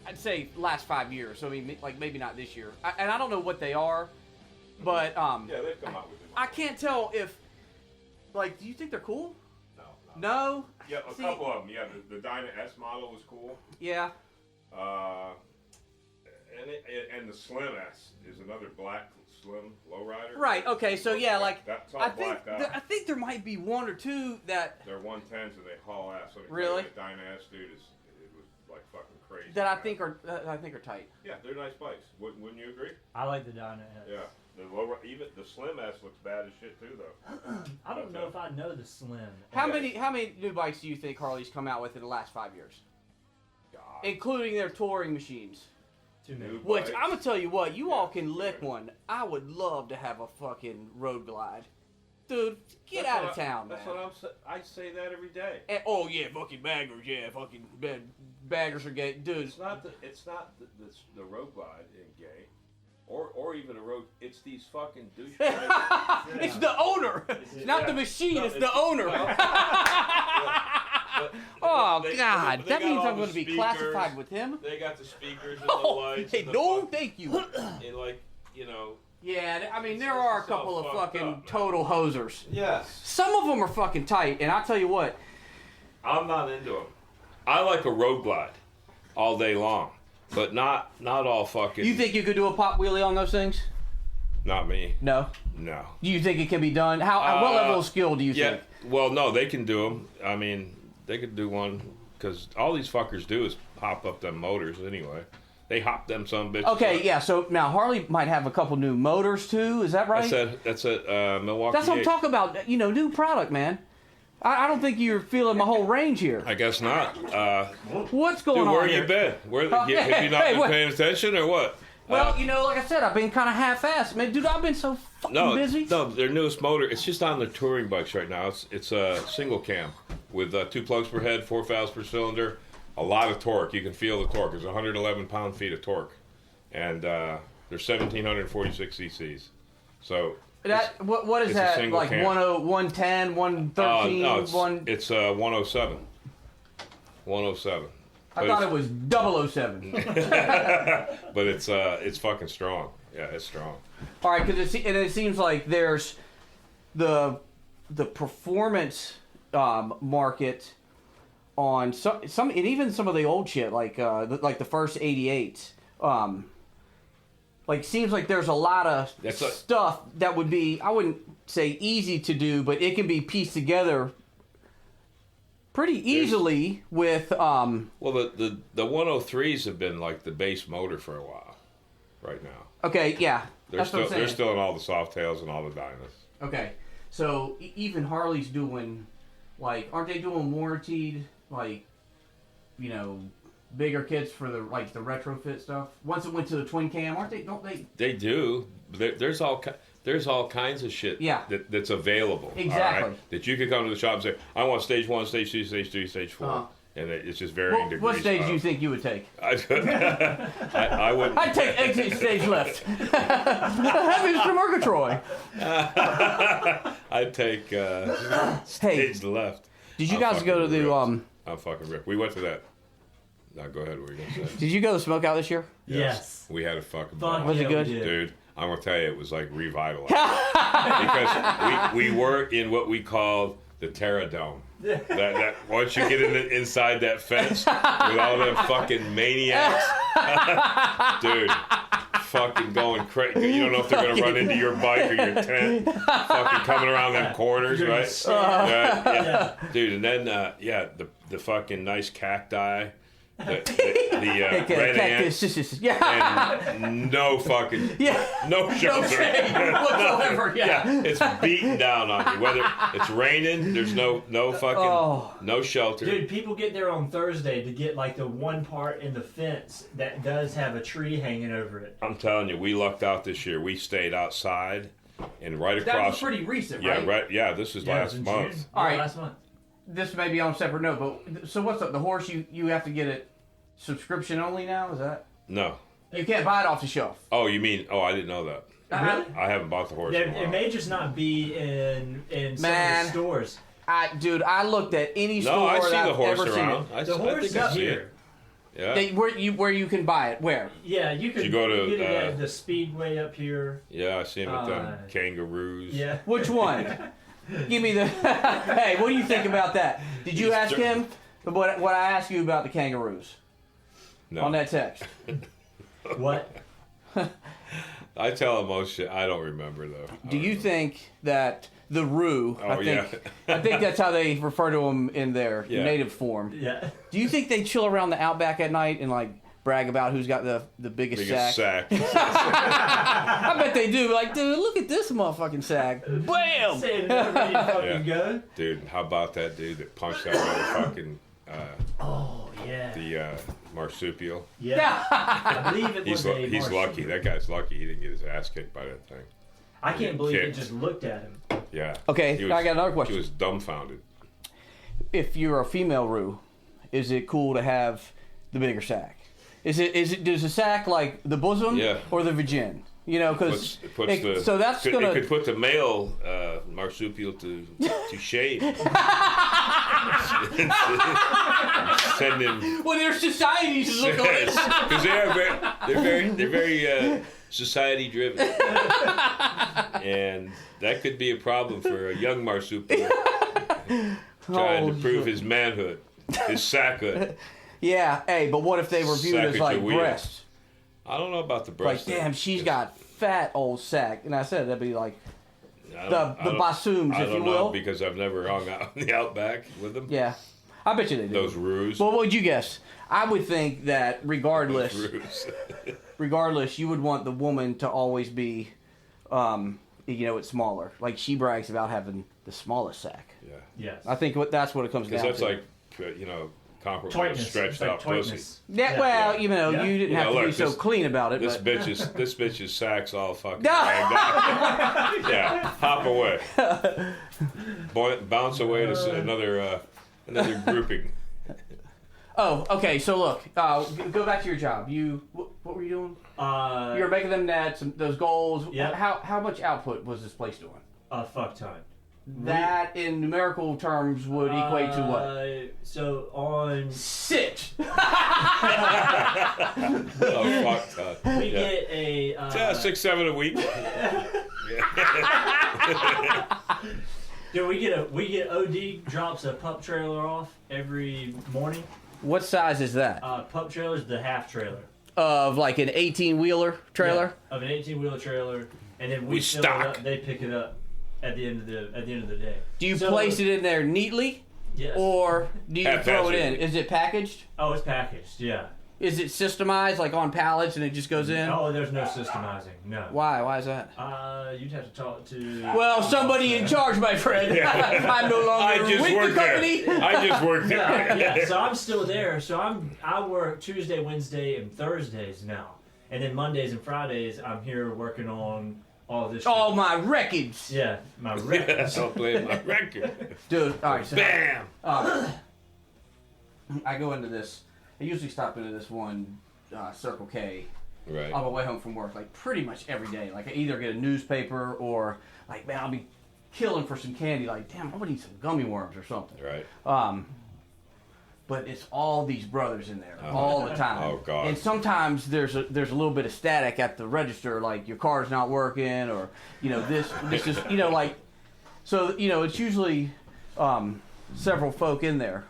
Speaker 3: I'd say last 5 years. So I mean, like maybe not this year. And I don't know what they are, but
Speaker 7: Yeah, they've come out with it.
Speaker 3: I can't tell if. Like, do you think they're cool?
Speaker 7: No.
Speaker 3: No.
Speaker 7: Yeah, a couple of them. Yeah, the Dyna S model was cool.
Speaker 3: Yeah.
Speaker 7: And the Slim S is another black slim lowrider.
Speaker 3: Right. Okay. So yeah, like
Speaker 7: That's all
Speaker 3: I think
Speaker 7: blacked out.
Speaker 3: I think there might be one or two that
Speaker 7: They're 110s and they haul ass. So
Speaker 3: Really?
Speaker 7: The Dyna S, dude, it was like fucking crazy.
Speaker 3: that I think are tight.
Speaker 7: Yeah, they're nice bikes. Wouldn't you agree?
Speaker 6: I like the Dyna S.
Speaker 7: Yeah. Even the Slim S looks bad as shit too, though.
Speaker 6: I don't know if I know the Slim.
Speaker 3: How many new bikes do you think Harley's come out with in the last 5 years,
Speaker 7: God.
Speaker 3: including their touring machines?
Speaker 6: Too many.
Speaker 7: New
Speaker 3: Which
Speaker 7: bikes.
Speaker 3: I'm gonna tell you what, you all can lick one. I would love to have a fucking road glide, dude. Get out of town, man.
Speaker 7: That's what I say that every day.
Speaker 3: And, oh yeah, fucking baggers, yeah, fucking baggers are gay, dude.
Speaker 7: It's not the road glide in gay, or even a road. It's these fucking douchebags.
Speaker 3: It's the owner, it's not the machine.
Speaker 7: No,
Speaker 3: it's the owner. Oh
Speaker 7: They
Speaker 3: God,
Speaker 7: got
Speaker 3: that means
Speaker 7: all
Speaker 3: I'm
Speaker 7: the
Speaker 3: going to be
Speaker 7: speakers.
Speaker 3: classified with him.
Speaker 7: They got the speakers and the
Speaker 3: Oh,
Speaker 7: lights.
Speaker 3: hey,
Speaker 7: and the
Speaker 3: no,
Speaker 7: fuck-
Speaker 3: thank you.
Speaker 7: And like, you know.
Speaker 3: Yeah, I mean
Speaker 7: It's
Speaker 3: there
Speaker 7: just
Speaker 3: are a
Speaker 7: so
Speaker 3: couple of
Speaker 7: fucked
Speaker 3: fucking
Speaker 7: up, man.
Speaker 3: total hosers.
Speaker 7: Yes.
Speaker 3: Some of them are fucking tight, and I'll tell you what.
Speaker 7: I'm not into them. I like a road glide all day long, but not all fucking.
Speaker 3: You think you could do a pop wheelie on those things?
Speaker 7: Not me.
Speaker 3: No.
Speaker 7: No.
Speaker 3: Do you think it can be done? What level of skill do you
Speaker 7: Yeah.
Speaker 3: think?
Speaker 7: Well, no, they can do them. I mean, they could do one because all these fuckers do is pop up them motors anyway. They hop them some bitches.
Speaker 3: Okay,
Speaker 7: up.
Speaker 3: yeah. So now Harley might have a couple new motors too. Is that right?
Speaker 7: That's at Milwaukee.
Speaker 3: That's what I'm
Speaker 7: Gate.
Speaker 3: talking about. You know, new product, man. I don't think you're feeling my whole range here.
Speaker 7: I guess not.
Speaker 3: What's going
Speaker 7: Dude,
Speaker 3: on
Speaker 7: where
Speaker 3: here?
Speaker 7: you been? Have you not
Speaker 3: hey,
Speaker 7: been
Speaker 3: what?
Speaker 7: paying attention or what?
Speaker 3: Well, you know, like I said, I've been kind of half-assed, man. Dude, I've been so fucking busy.
Speaker 7: No, their newest motor. It's just on the touring bikes right now. It's a single cam with 2 plugs per head, 4 valves per cylinder, a lot of torque. You can feel the torque. There's 111 pound-feet of torque, and they're 1,746 cc's. So
Speaker 3: That what is
Speaker 7: it's a
Speaker 3: that?
Speaker 7: single
Speaker 3: Like
Speaker 7: cam.
Speaker 3: 110, 113,
Speaker 7: no,
Speaker 3: 1.
Speaker 7: it's 107. 107.
Speaker 3: I thought it was 007.
Speaker 7: But it's fucking strong. Yeah, it's strong.
Speaker 3: All right, because it seems like there's the performance market on some and even some of the old shit, like the first 88s. Like, seems like there's a lot of stuff that would be, I wouldn't say easy to do, but it can be pieced together pretty easily with...
Speaker 7: Well, the 103s have been like the base motor for a while right now.
Speaker 3: Okay, yeah.
Speaker 7: They're still in all the Softails and all the Dynas.
Speaker 3: Okay, so even Harley's doing, like, aren't they doing warranted, like, you know... bigger kits for the retrofit stuff. Once it went to the twin cam, aren't they? Don't they? They do. There's all kinds of shit.
Speaker 7: Yeah. That's available.
Speaker 3: Exactly.
Speaker 7: Right? That you could come to the shop and say, I want stage 1, stage 2, stage 3, stage 4, and it's just varying degrees.
Speaker 3: What stage do you think you would take?
Speaker 7: I would.
Speaker 3: I'd take exit stage left. Have Mr. Murgatroyd.
Speaker 7: I'd take stage left.
Speaker 3: Did you guys go to the
Speaker 7: I'm fucking ripped. We went to that. Now go ahead. What were you gonna say?
Speaker 3: Did you go to Smokeout this year?
Speaker 6: Yes.
Speaker 7: We had a fucking ball.
Speaker 3: Was it good?
Speaker 7: Dude, I'm gonna tell you, it was like revitalized. Because we were in what we called the Terra Dome. That once you get inside that fence with all them fucking maniacs, dude, fucking going crazy. You don't know if they're gonna run into your bike or your tent. Fucking coming around them corners, right? Yeah. Dude, and then the fucking nice cacti. The red ants, and no fucking, no shelter whatsoever. It's beating down on you. Whether it's raining, there's no fucking, no shelter.
Speaker 6: Dude, people get there on Thursday to get like the one part in the fence that does have a tree hanging over it.
Speaker 7: I'm telling you, we lucked out this year. We stayed outside, and right across.
Speaker 3: That was pretty recent, right?
Speaker 7: Yeah, right. Yeah, this was last month.
Speaker 6: June.
Speaker 3: All right,
Speaker 6: last month.
Speaker 3: This may be on a separate note, but so what's up? The horse you have to get it subscription only now? Is that?
Speaker 7: No.
Speaker 3: You can't buy it off the shelf.
Speaker 7: Oh, you mean? Oh, I didn't know that.
Speaker 3: Really?
Speaker 7: I haven't bought the horse. In a while.
Speaker 6: It may just not be in some of the stores.
Speaker 3: I looked at any store.
Speaker 7: No, I see
Speaker 3: that
Speaker 7: the
Speaker 3: I've
Speaker 7: horse
Speaker 3: ever
Speaker 7: around.
Speaker 3: seen it.
Speaker 6: The horse is here.
Speaker 7: Yeah.
Speaker 3: Where you can buy it? Where?
Speaker 6: Yeah, you can.
Speaker 7: You go to
Speaker 6: get it at the Speedway up here.
Speaker 7: Yeah, I see him with them kangaroos.
Speaker 6: Yeah.
Speaker 3: Which one? Give me the. Hey, what do you think about that? Did you ask him what I asked you about the kangaroos?
Speaker 7: No.
Speaker 3: On that text.
Speaker 6: What?
Speaker 7: I tell him most shit. I don't remember though.
Speaker 3: Do you think that the Roo?
Speaker 7: Oh,
Speaker 3: I think that's how they refer to them in their native form.
Speaker 6: Yeah.
Speaker 3: Do you think they chill around the outback at night and like brag about who's got the biggest sack? I bet they do. Like, dude, look at this motherfucking sack. Bam!
Speaker 6: Go.
Speaker 7: Dude, how about that dude that punched that motherfucking the marsupial?
Speaker 6: Yeah. I believe it was
Speaker 7: he's lucky. That guy's lucky he didn't get his ass kicked by that thing.
Speaker 6: I can't believe it just looked at him.
Speaker 7: Yeah.
Speaker 3: Okay, I got another question.
Speaker 7: He was dumbfounded.
Speaker 3: If you're a female Roo, is it cool to have the bigger sack? Does the sack like the bosom or the vagina? You know, because so that's gonna.
Speaker 7: It could put the male marsupial to shame. Send him.
Speaker 3: Well, their societies look like
Speaker 7: because they're very society driven, and that could be a problem for a young marsupial trying to prove his manhood, his sackhood.
Speaker 3: Yeah, hey, but what if they were viewed as like breasts?
Speaker 7: I don't know about the breasts.
Speaker 3: Like, damn, she's got fat old sack. And I said that'd be like the bassoons, if you will.
Speaker 7: Know, because I've never hung out in the outback with them.
Speaker 3: Yeah, I bet you they do.
Speaker 7: Those roos.
Speaker 3: Well, what would you guess? I would think that regardless, you would want the woman to always be, it's smaller. Like, she brags about having the smallest sack.
Speaker 7: Yeah.
Speaker 6: Yes.
Speaker 3: I think that's what it comes down to.
Speaker 7: Because that's like, comparable stretched out pussy.
Speaker 3: Yeah, well, you didn't have to be so clean about it.
Speaker 7: This bitch's sack's all fucking dragged out. Yeah, hop away. Bounce away to another grouping.
Speaker 3: Oh, okay. So look, go back to your job. What were you doing? You were making them nets, those goals.
Speaker 6: Yeah.
Speaker 3: How much output was this place doing?
Speaker 6: A fuck ton.
Speaker 3: That, in numerical terms, would equate to what?
Speaker 6: So on
Speaker 3: 6.
Speaker 7: Oh, fuck ton.
Speaker 6: We get a
Speaker 7: 6, 7 a week.
Speaker 6: Dude, we get OD drops a pup trailer off every morning.
Speaker 3: What size is that?
Speaker 6: Pup trailer's the half trailer.
Speaker 3: Of like an 18-wheeler trailer?
Speaker 6: Yeah, of an 18-wheeler trailer, and then we fill
Speaker 7: stock.
Speaker 6: it up. They pick it up at the end of the day.
Speaker 3: Do you place it in there neatly?
Speaker 6: Yes.
Speaker 3: Or do you throw it in?
Speaker 7: Haphazardly.
Speaker 3: Is it packaged?
Speaker 6: Oh, it's packaged. Yeah.
Speaker 3: Is it systemized, like on pallets, and it just goes in?
Speaker 6: Oh, there's no systemizing. No.
Speaker 3: Why? Why is that?
Speaker 6: You'd have to talk to.
Speaker 3: Well, somebody in charge, my friend. I'm no longer with the company.
Speaker 7: I just work there.
Speaker 6: Yeah, so I'm still there. So I work Tuesday, Wednesday, and Thursdays now, and then Mondays and Fridays I'm here working on all this.
Speaker 3: All
Speaker 6: shit.
Speaker 3: my records.
Speaker 6: Yeah, my records.
Speaker 7: Don't play my record.
Speaker 3: Dude, all right. So,
Speaker 7: Bam.
Speaker 3: I go into this. I usually stop into this one Circle K
Speaker 7: Right.
Speaker 3: on my way home from work, like pretty much every day. Like I either get a newspaper or like, man, I'll be killing for some candy. Like, damn, I would eat some gummy worms or something.
Speaker 7: Right.
Speaker 3: But it's all these brothers in there all the time.
Speaker 7: Oh, God.
Speaker 3: And sometimes there's a little bit of static at the register, like your car's not working, or this is like, so it's usually several folk in there.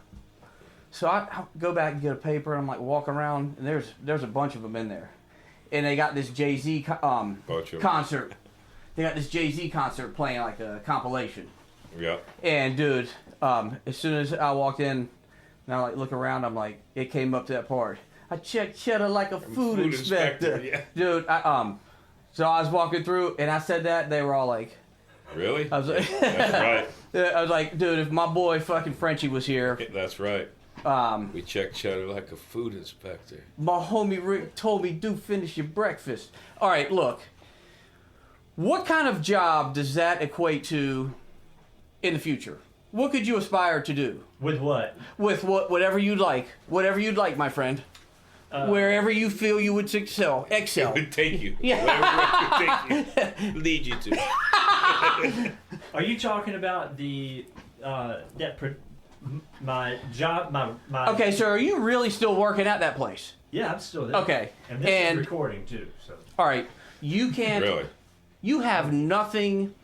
Speaker 3: So I go back and get a paper, and I'm like walking around, and there's a bunch of them in there, and they got this Jay-Z concert. They got this Jay-Z concert playing, like a compilation.
Speaker 7: Yep.
Speaker 3: And dude, as soon as I walked in, and I like look around, I'm like, it came up to that part. I checked cheddar like a food inspector.
Speaker 7: Yeah.
Speaker 3: Dude, so I was walking through, and I said that, they were all like,
Speaker 7: Really?
Speaker 3: I was like,
Speaker 7: That's right.
Speaker 3: I was like, dude, if my boy fucking Frenchie was here,
Speaker 7: That's right. We check cheddar like a food inspector.
Speaker 3: my homie Rick told me, do finish your breakfast. All right, look. What kind of job does that equate to in the future? What could you aspire to do?
Speaker 6: With what?
Speaker 3: With whatever you'd like. Whatever you'd like, my friend. Wherever you feel you would excel.
Speaker 7: It would take you.
Speaker 3: Yeah.
Speaker 7: Whatever it would take you. Lead you to.
Speaker 6: Are you talking about the my job? My.
Speaker 3: Okay, so are you really still working at that place?
Speaker 6: Yeah, I'm still there.
Speaker 3: Okay.
Speaker 6: And this is recording too. So.
Speaker 3: All right. You can't.
Speaker 7: Really?
Speaker 3: You have nothing.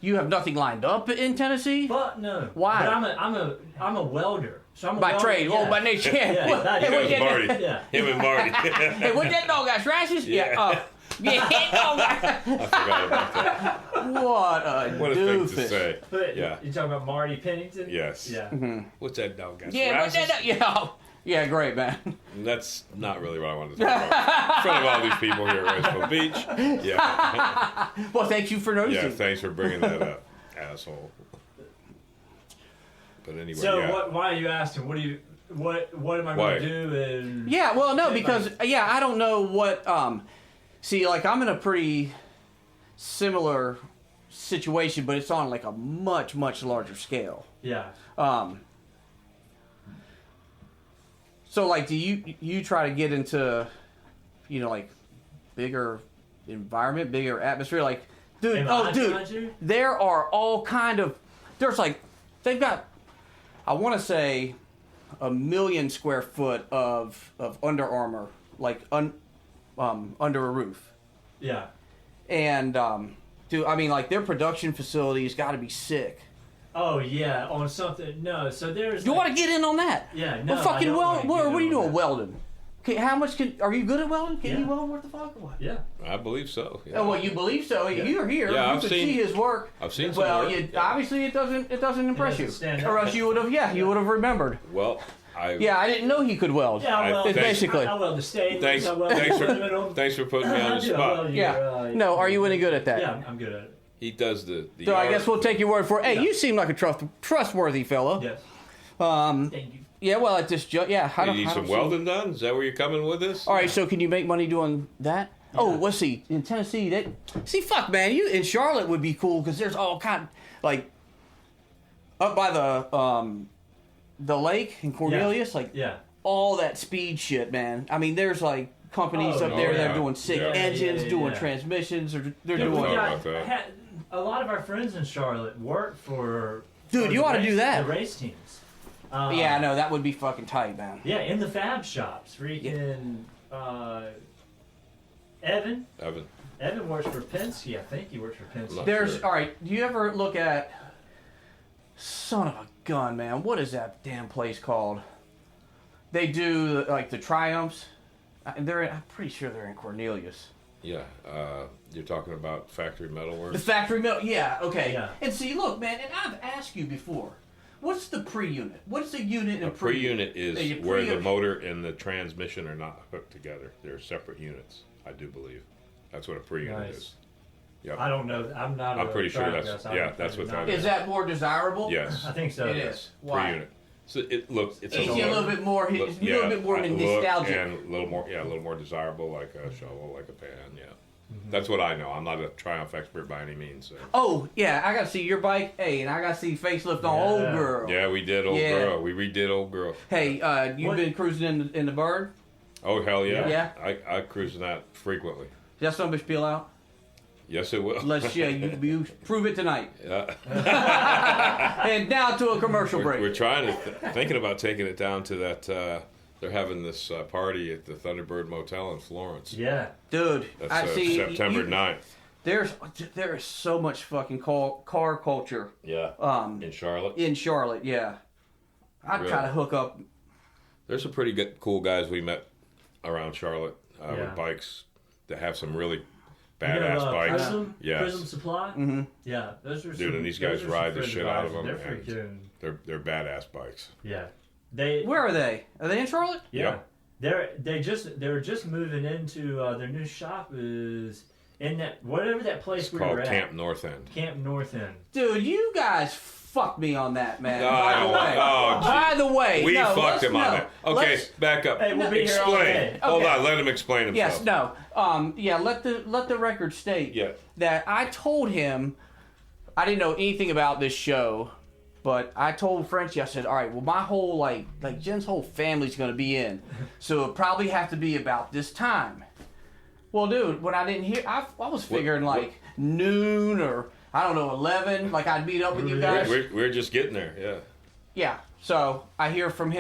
Speaker 3: You have nothing lined up in Tennessee?
Speaker 6: But no.
Speaker 3: Why?
Speaker 6: But I'm a welder. So I'm a
Speaker 3: By
Speaker 6: welder,
Speaker 3: trade.
Speaker 6: yeah.
Speaker 3: Oh, by nature.
Speaker 6: Yeah,
Speaker 3: What-
Speaker 6: that
Speaker 3: hey,
Speaker 6: is-
Speaker 3: what that-
Speaker 7: Marty.
Speaker 6: Yeah.
Speaker 7: Him and Marty.
Speaker 3: Hey, what that dog got? Scratches?
Speaker 7: Yeah.
Speaker 3: Yeah. Dog got-
Speaker 7: I forgot about that.
Speaker 3: What a
Speaker 7: What a
Speaker 3: doofus.
Speaker 7: thing to say.
Speaker 6: But
Speaker 7: Yeah.
Speaker 6: you talking about Marty Pennington?
Speaker 7: Yes.
Speaker 6: Yeah.
Speaker 7: What's that dog got?
Speaker 3: Yeah, what that
Speaker 7: Scratches?
Speaker 3: dog? Yeah, great, man.
Speaker 7: That's not really what I wanted to talk about. In front of all these people here at Riceville Beach. Yeah.
Speaker 3: Well, thank you for noticing.
Speaker 7: Yeah, thanks for bringing that up, asshole. But anyway,
Speaker 6: So
Speaker 7: yeah.
Speaker 6: why are you asking? What am I
Speaker 7: Why?
Speaker 6: going to do? And
Speaker 3: Yeah, well, no, because I don't know what. See, like I'm in a pretty similar situation, but it's on like a much larger scale.
Speaker 6: yeah.
Speaker 3: So, like, do you try to get into, like, bigger environment, bigger atmosphere? Like, dude,
Speaker 6: Am I trying to?
Speaker 3: there are all kind of. There's like, they've got, I want to say, 1 million square foot of Under Armour, like under a roof.
Speaker 6: Yeah.
Speaker 3: And, dude, I mean, like, their production facility's got to be sick.
Speaker 6: Oh yeah, on something. No, so there's.
Speaker 3: You
Speaker 6: like,
Speaker 3: want to get in on that?
Speaker 6: Yeah, no.
Speaker 3: Well, fucking
Speaker 6: I don't
Speaker 3: weld.
Speaker 6: wanna
Speaker 3: What
Speaker 6: get
Speaker 3: are you
Speaker 6: in on
Speaker 3: doing,
Speaker 6: that.
Speaker 3: welding? Okay, how much are you good at welding? Can you
Speaker 6: Yeah.
Speaker 3: weld worth the fuck or what?
Speaker 6: Yeah.
Speaker 7: I believe so. Yeah.
Speaker 3: Oh, well, you believe so. You're here.
Speaker 7: Yeah,
Speaker 3: you
Speaker 7: I've
Speaker 3: can
Speaker 7: seen-
Speaker 3: see his work.
Speaker 7: I've seen some
Speaker 3: Well,
Speaker 7: work.
Speaker 3: obviously it doesn't impress
Speaker 6: doesn't
Speaker 3: you,
Speaker 6: stand
Speaker 3: or
Speaker 6: out.
Speaker 3: else you would have. Yeah, you would have remembered.
Speaker 7: Well,
Speaker 3: Yeah, I didn't know he could weld.
Speaker 6: Yeah, I weld.
Speaker 3: basically.
Speaker 6: I weld the stainless.
Speaker 7: Thanks
Speaker 6: I weld
Speaker 7: for
Speaker 6: the aluminum.
Speaker 7: thanks for putting me on the
Speaker 6: I do, I
Speaker 7: spot.
Speaker 6: weld
Speaker 3: Yeah.
Speaker 6: your,
Speaker 3: No, are you any good at that?
Speaker 6: Yeah, I'm good at it.
Speaker 7: He does the
Speaker 3: So I
Speaker 7: art.
Speaker 3: guess we'll take your word for it. Hey,
Speaker 6: Yeah.
Speaker 3: you seem like a trustworthy fellow.
Speaker 6: Yes.
Speaker 3: Um,
Speaker 6: Thank you.
Speaker 3: yeah. Well, at this, yeah.
Speaker 7: You need some welding done? Is that where you're coming with this?
Speaker 3: All right. So can you make money doing that? Oh, let's see. In Tennessee, fuck, man. You in Charlotte would be cool because there's all kind like up by the lake in Cornelius, like
Speaker 6: Yeah.
Speaker 3: all that speed shit, man. I mean, there's like companies up there that are doing sick
Speaker 7: Yeah.
Speaker 3: engines,
Speaker 6: Yeah.
Speaker 3: doing transmissions, or they're
Speaker 6: Yeah,
Speaker 3: doing.
Speaker 6: we
Speaker 7: about
Speaker 6: got,
Speaker 7: that.
Speaker 6: a lot of our friends in Charlotte work for.
Speaker 3: Dude,
Speaker 6: for
Speaker 3: you
Speaker 6: the
Speaker 3: ought to
Speaker 6: race-
Speaker 3: do that.
Speaker 6: The race teams.
Speaker 3: Yeah, no, that would be fucking tight, man.
Speaker 6: Yeah, in the fab shops, freaking. Evan.
Speaker 7: Evan.
Speaker 6: Evan works for Penske. I think he works for Penske.
Speaker 3: There's all right. Do you ever look at? Son of a gun, man! What is that damn place called? They do like the Triumphs. I'm pretty sure they're in Cornelius.
Speaker 7: Yeah, you're talking about factory metalwork.
Speaker 3: The factory metal. Yeah. Okay.
Speaker 6: Yeah.
Speaker 3: And see, look, man. And I've asked you before. What's the pre-unit? What's the unit in
Speaker 7: A pre-unit is
Speaker 3: Hey,
Speaker 7: where the motor and the transmission are not hooked together. They're separate units, I do believe. That's what a pre-unit
Speaker 6: Nice.
Speaker 7: is. Yep.
Speaker 6: I don't know. I'm not.
Speaker 7: I'm pretty sure
Speaker 6: driver
Speaker 7: that's-
Speaker 6: guy, so I
Speaker 7: yeah,
Speaker 6: don't
Speaker 7: that's what
Speaker 6: know.
Speaker 7: that
Speaker 3: Is that more desirable?
Speaker 7: Yes.
Speaker 6: I think so.
Speaker 3: It is. Why?
Speaker 7: Pre-unit. So it looks, it's
Speaker 3: Is he a little bit more? He's a little bit more nostalgic.
Speaker 7: And a little more desirable, like a shovel, like a pan. Yeah, that's what I know. I'm not a Triumph expert by any means. So.
Speaker 3: Oh yeah, I gotta see your bike. Hey, and I gotta see facelift on Old Girl.
Speaker 7: Yeah, we did Old
Speaker 3: Yeah.
Speaker 7: Girl. We redid Old Girl.
Speaker 3: Hey, you've
Speaker 6: What?
Speaker 3: been cruising in the Bird?
Speaker 7: Oh hell yeah!
Speaker 3: Yeah.
Speaker 7: I cruise in that frequently.
Speaker 3: Is that some bitch peel out?
Speaker 7: Yes, it will.
Speaker 3: Let's you prove it tonight.
Speaker 7: Yeah.
Speaker 3: And now to a commercial break.
Speaker 7: We're trying to thinking about taking it down to that. They're having this party at the Thunderbird Motel in Florence.
Speaker 6: Yeah.
Speaker 3: Dude,
Speaker 7: That's
Speaker 3: I see.
Speaker 7: September 9th.
Speaker 3: There is so much fucking car culture.
Speaker 7: Yeah. In Charlotte.
Speaker 3: In Charlotte, yeah. I'd
Speaker 7: Really?
Speaker 3: kind of hook up.
Speaker 7: There's some pretty good, cool guys we met around Charlotte
Speaker 6: Yeah.
Speaker 7: with bikes that have some really
Speaker 6: You know,
Speaker 7: badass bikes.
Speaker 6: Prism?
Speaker 7: Yes.
Speaker 6: Prism Supply?
Speaker 3: Mm-hmm.
Speaker 6: Yeah, those are
Speaker 7: Dude,
Speaker 6: some,
Speaker 7: and these guys
Speaker 6: those are
Speaker 7: ride
Speaker 6: some
Speaker 7: the
Speaker 6: friends
Speaker 7: shit out of
Speaker 6: ours,
Speaker 7: them,
Speaker 6: They're freaking...
Speaker 7: They're badass bikes.
Speaker 6: Yeah. They...
Speaker 3: Where are they? Are they in Charlotte?
Speaker 6: Yeah.
Speaker 7: Yep.
Speaker 6: They're just moving into their new shop is in that whatever that place
Speaker 7: It's
Speaker 6: we
Speaker 7: called
Speaker 6: were at.
Speaker 7: Camp North End.
Speaker 6: Camp North End.
Speaker 3: Dude, you guys fucked me on that, man.
Speaker 7: Oh,
Speaker 3: By the way.
Speaker 7: oh, gee.
Speaker 3: By the way.
Speaker 7: We
Speaker 3: no,
Speaker 7: fucked
Speaker 3: let's-
Speaker 7: him on
Speaker 3: no,
Speaker 7: that. Okay,
Speaker 3: let's-
Speaker 7: back up.
Speaker 6: Hey, we'll be here all
Speaker 7: Explain.
Speaker 6: day.
Speaker 7: Hold
Speaker 3: Okay.
Speaker 7: on, let him explain himself.
Speaker 3: Yes, no. Yeah, let the record state
Speaker 7: Yeah.
Speaker 3: that I told him I didn't know anything about this show, but I told Frenchie, I said, all right, well, my whole, like Jen's whole family's going to be in, so it'll probably have to be about this time. Well, dude, when I didn't hear, I was figuring like noon or, I don't know, 11, like I'd meet up with you guys.
Speaker 7: We're just getting there, yeah.
Speaker 3: Yeah, so I hear from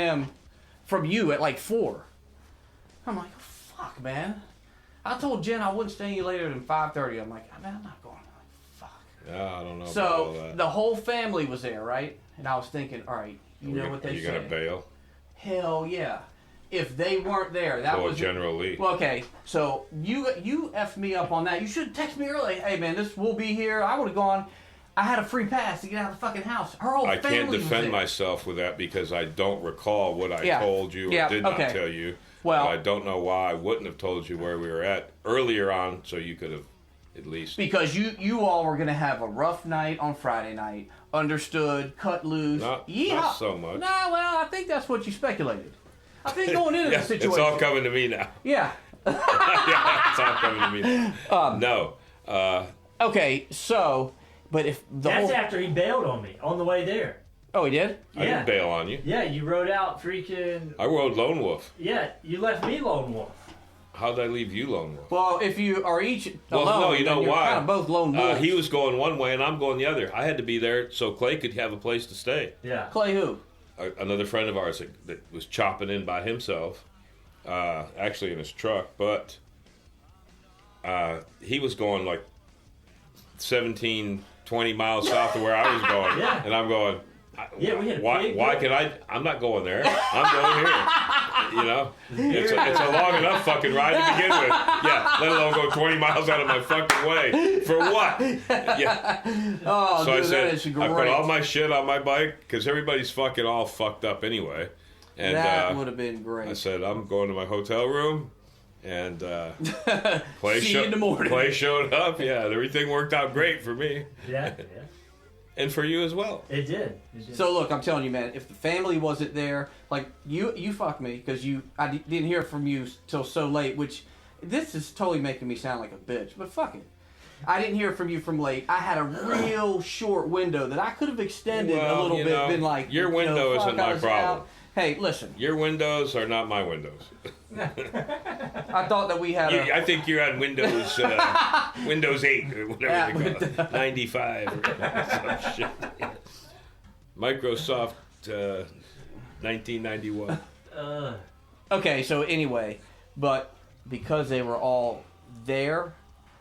Speaker 3: you at like 4. I'm like, fuck, man. I told Jen I wouldn't stay any later than 5:30. I'm like, man, I'm not going. I'm like, fuck.
Speaker 7: Yeah, I don't know about all
Speaker 3: So
Speaker 7: that.
Speaker 3: the whole family was there, right? And I was thinking, all right, you know what
Speaker 7: Are
Speaker 3: they
Speaker 7: you
Speaker 3: say.
Speaker 7: going to bail?
Speaker 3: Hell yeah. If they weren't there, that
Speaker 7: Well,
Speaker 3: was
Speaker 7: General Lee.
Speaker 3: Well, okay, so you effed me up on that. You should text me early. Hey man, we'll be here. I would have gone. I had a free pass to get out of the fucking house. Her whole
Speaker 7: I
Speaker 3: family
Speaker 7: can't
Speaker 3: was
Speaker 7: defend
Speaker 3: there.
Speaker 7: myself with that because I don't recall what I
Speaker 3: Yeah.
Speaker 7: told you or
Speaker 3: Yeah,
Speaker 7: did
Speaker 3: okay.
Speaker 7: not tell you.
Speaker 3: Well-
Speaker 7: but I don't know why I wouldn't have told you where we were at earlier on, so you could have at least.
Speaker 3: Because you all were gonna have a rough night on Friday night. Understood, cut loose.
Speaker 7: Not
Speaker 3: Yeehaw.
Speaker 7: so much.
Speaker 3: Nah, well, I think that's what you speculated. I think going into
Speaker 7: Yeah,
Speaker 3: the situation.
Speaker 7: it's all coming to me now.
Speaker 3: Yeah.
Speaker 7: Yeah, it's all coming to me now. No.
Speaker 3: Okay, so, but if the
Speaker 6: That's
Speaker 3: whole...
Speaker 6: after he bailed on me on the way there.
Speaker 3: Oh, he did?
Speaker 7: I
Speaker 6: Yeah.
Speaker 7: didn't bail on you.
Speaker 6: Yeah, you rode out freaking...
Speaker 7: I rode Lone Wolf.
Speaker 6: Yeah, you left me lone wolf.
Speaker 7: How'd I leave you Lone Wolf?
Speaker 3: Well, if you are each
Speaker 7: Well,
Speaker 3: alone,
Speaker 7: no, you know
Speaker 3: then you're
Speaker 7: why?
Speaker 3: kind of both lone wolves.
Speaker 7: He was going one way and I'm going the other. I had to be there so Clay could have a place to stay.
Speaker 6: Yeah.
Speaker 3: Clay who?
Speaker 7: Another friend of ours that was chopping in by himself, actually in his truck, but he was going like 17, 20 miles south of where I was going.
Speaker 6: Yeah.
Speaker 7: And I'm going,
Speaker 6: Yeah, we had a
Speaker 7: why
Speaker 6: big
Speaker 7: can I'm not going there. I'm going here. You know? It's a long enough fucking ride to begin with. Yeah, let alone go 20 miles out of my fucking way. For what? Yeah.
Speaker 3: Oh,
Speaker 7: So
Speaker 3: dude,
Speaker 7: I said,
Speaker 3: that is great.
Speaker 7: I put all my shit on my bike because everybody's fucking all fucked up anyway. And
Speaker 3: that would have been great.
Speaker 7: I said, I'm going to my hotel room. And Clay,
Speaker 3: See you in the morning.
Speaker 7: Clay showed up. Yeah, and everything worked out great for me.
Speaker 6: Yeah.
Speaker 7: And for you as well.
Speaker 6: It did. It did.
Speaker 3: So look, I'm telling you, man, if the family wasn't there, like you fucked me because I didn't hear from you till so late. Which this is totally making me sound like a bitch, but fuck it. I didn't hear from you from late. I had a real short window that I could have extended a little bit. Been like,
Speaker 7: your window
Speaker 3: fuck,
Speaker 7: isn't
Speaker 3: I
Speaker 7: my
Speaker 3: was
Speaker 7: problem.
Speaker 3: out. Hey, listen.
Speaker 7: Your windows are not my windows.
Speaker 3: I thought that we had
Speaker 7: I think you're on Windows Windows 8 or whatever they call it. 95 or some shit. Microsoft 1991.
Speaker 3: Okay, so anyway, but because they were all there,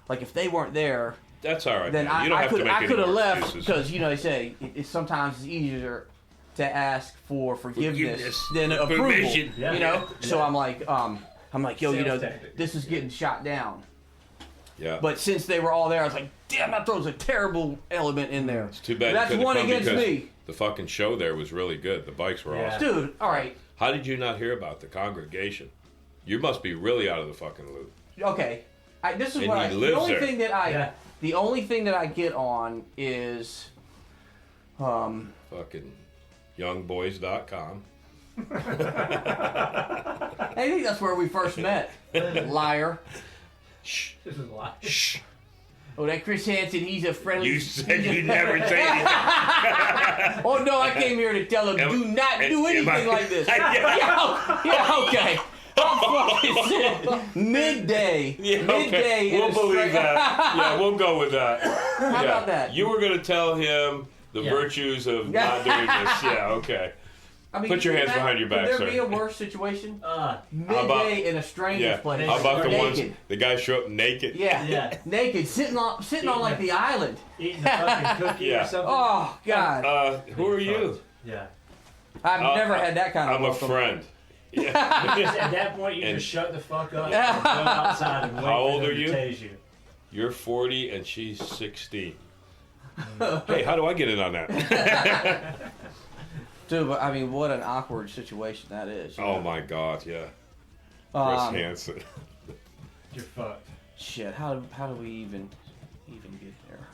Speaker 3: like if they weren't there,
Speaker 7: That's all right.
Speaker 3: then
Speaker 7: man. You don't
Speaker 3: I
Speaker 7: have to
Speaker 3: could
Speaker 7: make
Speaker 3: I
Speaker 7: any
Speaker 3: could have
Speaker 7: more
Speaker 3: left
Speaker 7: excuses.
Speaker 3: because they say sometimes it's easier to ask for forgiveness than approval.
Speaker 7: Permission.
Speaker 6: Yeah.
Speaker 3: So I'm like, yo,
Speaker 6: Sales tactic.
Speaker 3: this is getting shot down.
Speaker 7: Yeah.
Speaker 3: But since they were all there, I was like, damn, that throws a terrible element in there.
Speaker 7: It's too bad. you
Speaker 3: That's
Speaker 7: couldn't
Speaker 3: one
Speaker 7: come
Speaker 3: against
Speaker 7: because
Speaker 3: me.
Speaker 7: The fucking show there was really good. The bikes were
Speaker 6: Yeah.
Speaker 7: awesome.
Speaker 3: Dude, all right.
Speaker 7: How did you not hear about the congregation? You must be really out of the fucking loop.
Speaker 3: Okay. This is
Speaker 7: And
Speaker 3: what
Speaker 7: he
Speaker 3: the
Speaker 7: lives
Speaker 3: only
Speaker 7: there.
Speaker 3: thing that I
Speaker 6: Yeah.
Speaker 3: the only thing that I get on is
Speaker 7: Fucking youngboys.com.
Speaker 3: I think that's where we first met. Liar.
Speaker 7: Shh.
Speaker 6: This is a lie.
Speaker 7: Shh.
Speaker 3: Oh, that Chris Hansen, he's a friendly.
Speaker 7: You said you'd never say anything.
Speaker 3: Oh no, I came here to tell him do not do anything like this. Yeah, okay. I'm fucking midday.
Speaker 7: Yeah,
Speaker 3: Midday.
Speaker 7: okay.
Speaker 3: in
Speaker 7: We'll
Speaker 3: a
Speaker 7: believe
Speaker 3: straight-
Speaker 7: that. Yeah, we'll go with that.
Speaker 3: How about that?
Speaker 7: You were going to tell him the virtues of not doing this. Yeah, okay.
Speaker 3: I mean,
Speaker 7: Put your hands
Speaker 3: could
Speaker 7: behind your back,
Speaker 3: Could
Speaker 7: sir.
Speaker 3: there be a worse situation?
Speaker 7: How about-
Speaker 3: Midday in a stranger's
Speaker 7: Yeah.
Speaker 3: place.
Speaker 7: How about the
Speaker 3: naked.
Speaker 7: ones, the guys show up naked?
Speaker 3: Yeah.
Speaker 6: Yeah.
Speaker 3: Naked, sitting on like the island.
Speaker 6: Eating a fucking cookie
Speaker 7: Yeah.
Speaker 6: or something.
Speaker 3: Oh God.
Speaker 7: Who are you?
Speaker 6: Yeah.
Speaker 3: I've never had that kind of
Speaker 7: I'm a
Speaker 3: welcome.
Speaker 7: friend.
Speaker 6: At that point, you
Speaker 7: And-
Speaker 6: just shut the fuck up and go outside and wait
Speaker 7: How
Speaker 6: for
Speaker 7: old
Speaker 6: them
Speaker 7: are
Speaker 6: to
Speaker 7: you?
Speaker 6: tase you.
Speaker 7: You're 40 and she's 16. Hey, how do I get in on that?
Speaker 3: Dude, but I mean, what an awkward situation that is. you
Speaker 7: Oh
Speaker 3: know?
Speaker 7: my God, yeah. Chris
Speaker 3: Um,
Speaker 7: Hansen.
Speaker 6: You're fucked.
Speaker 3: Shit, how do we even get there?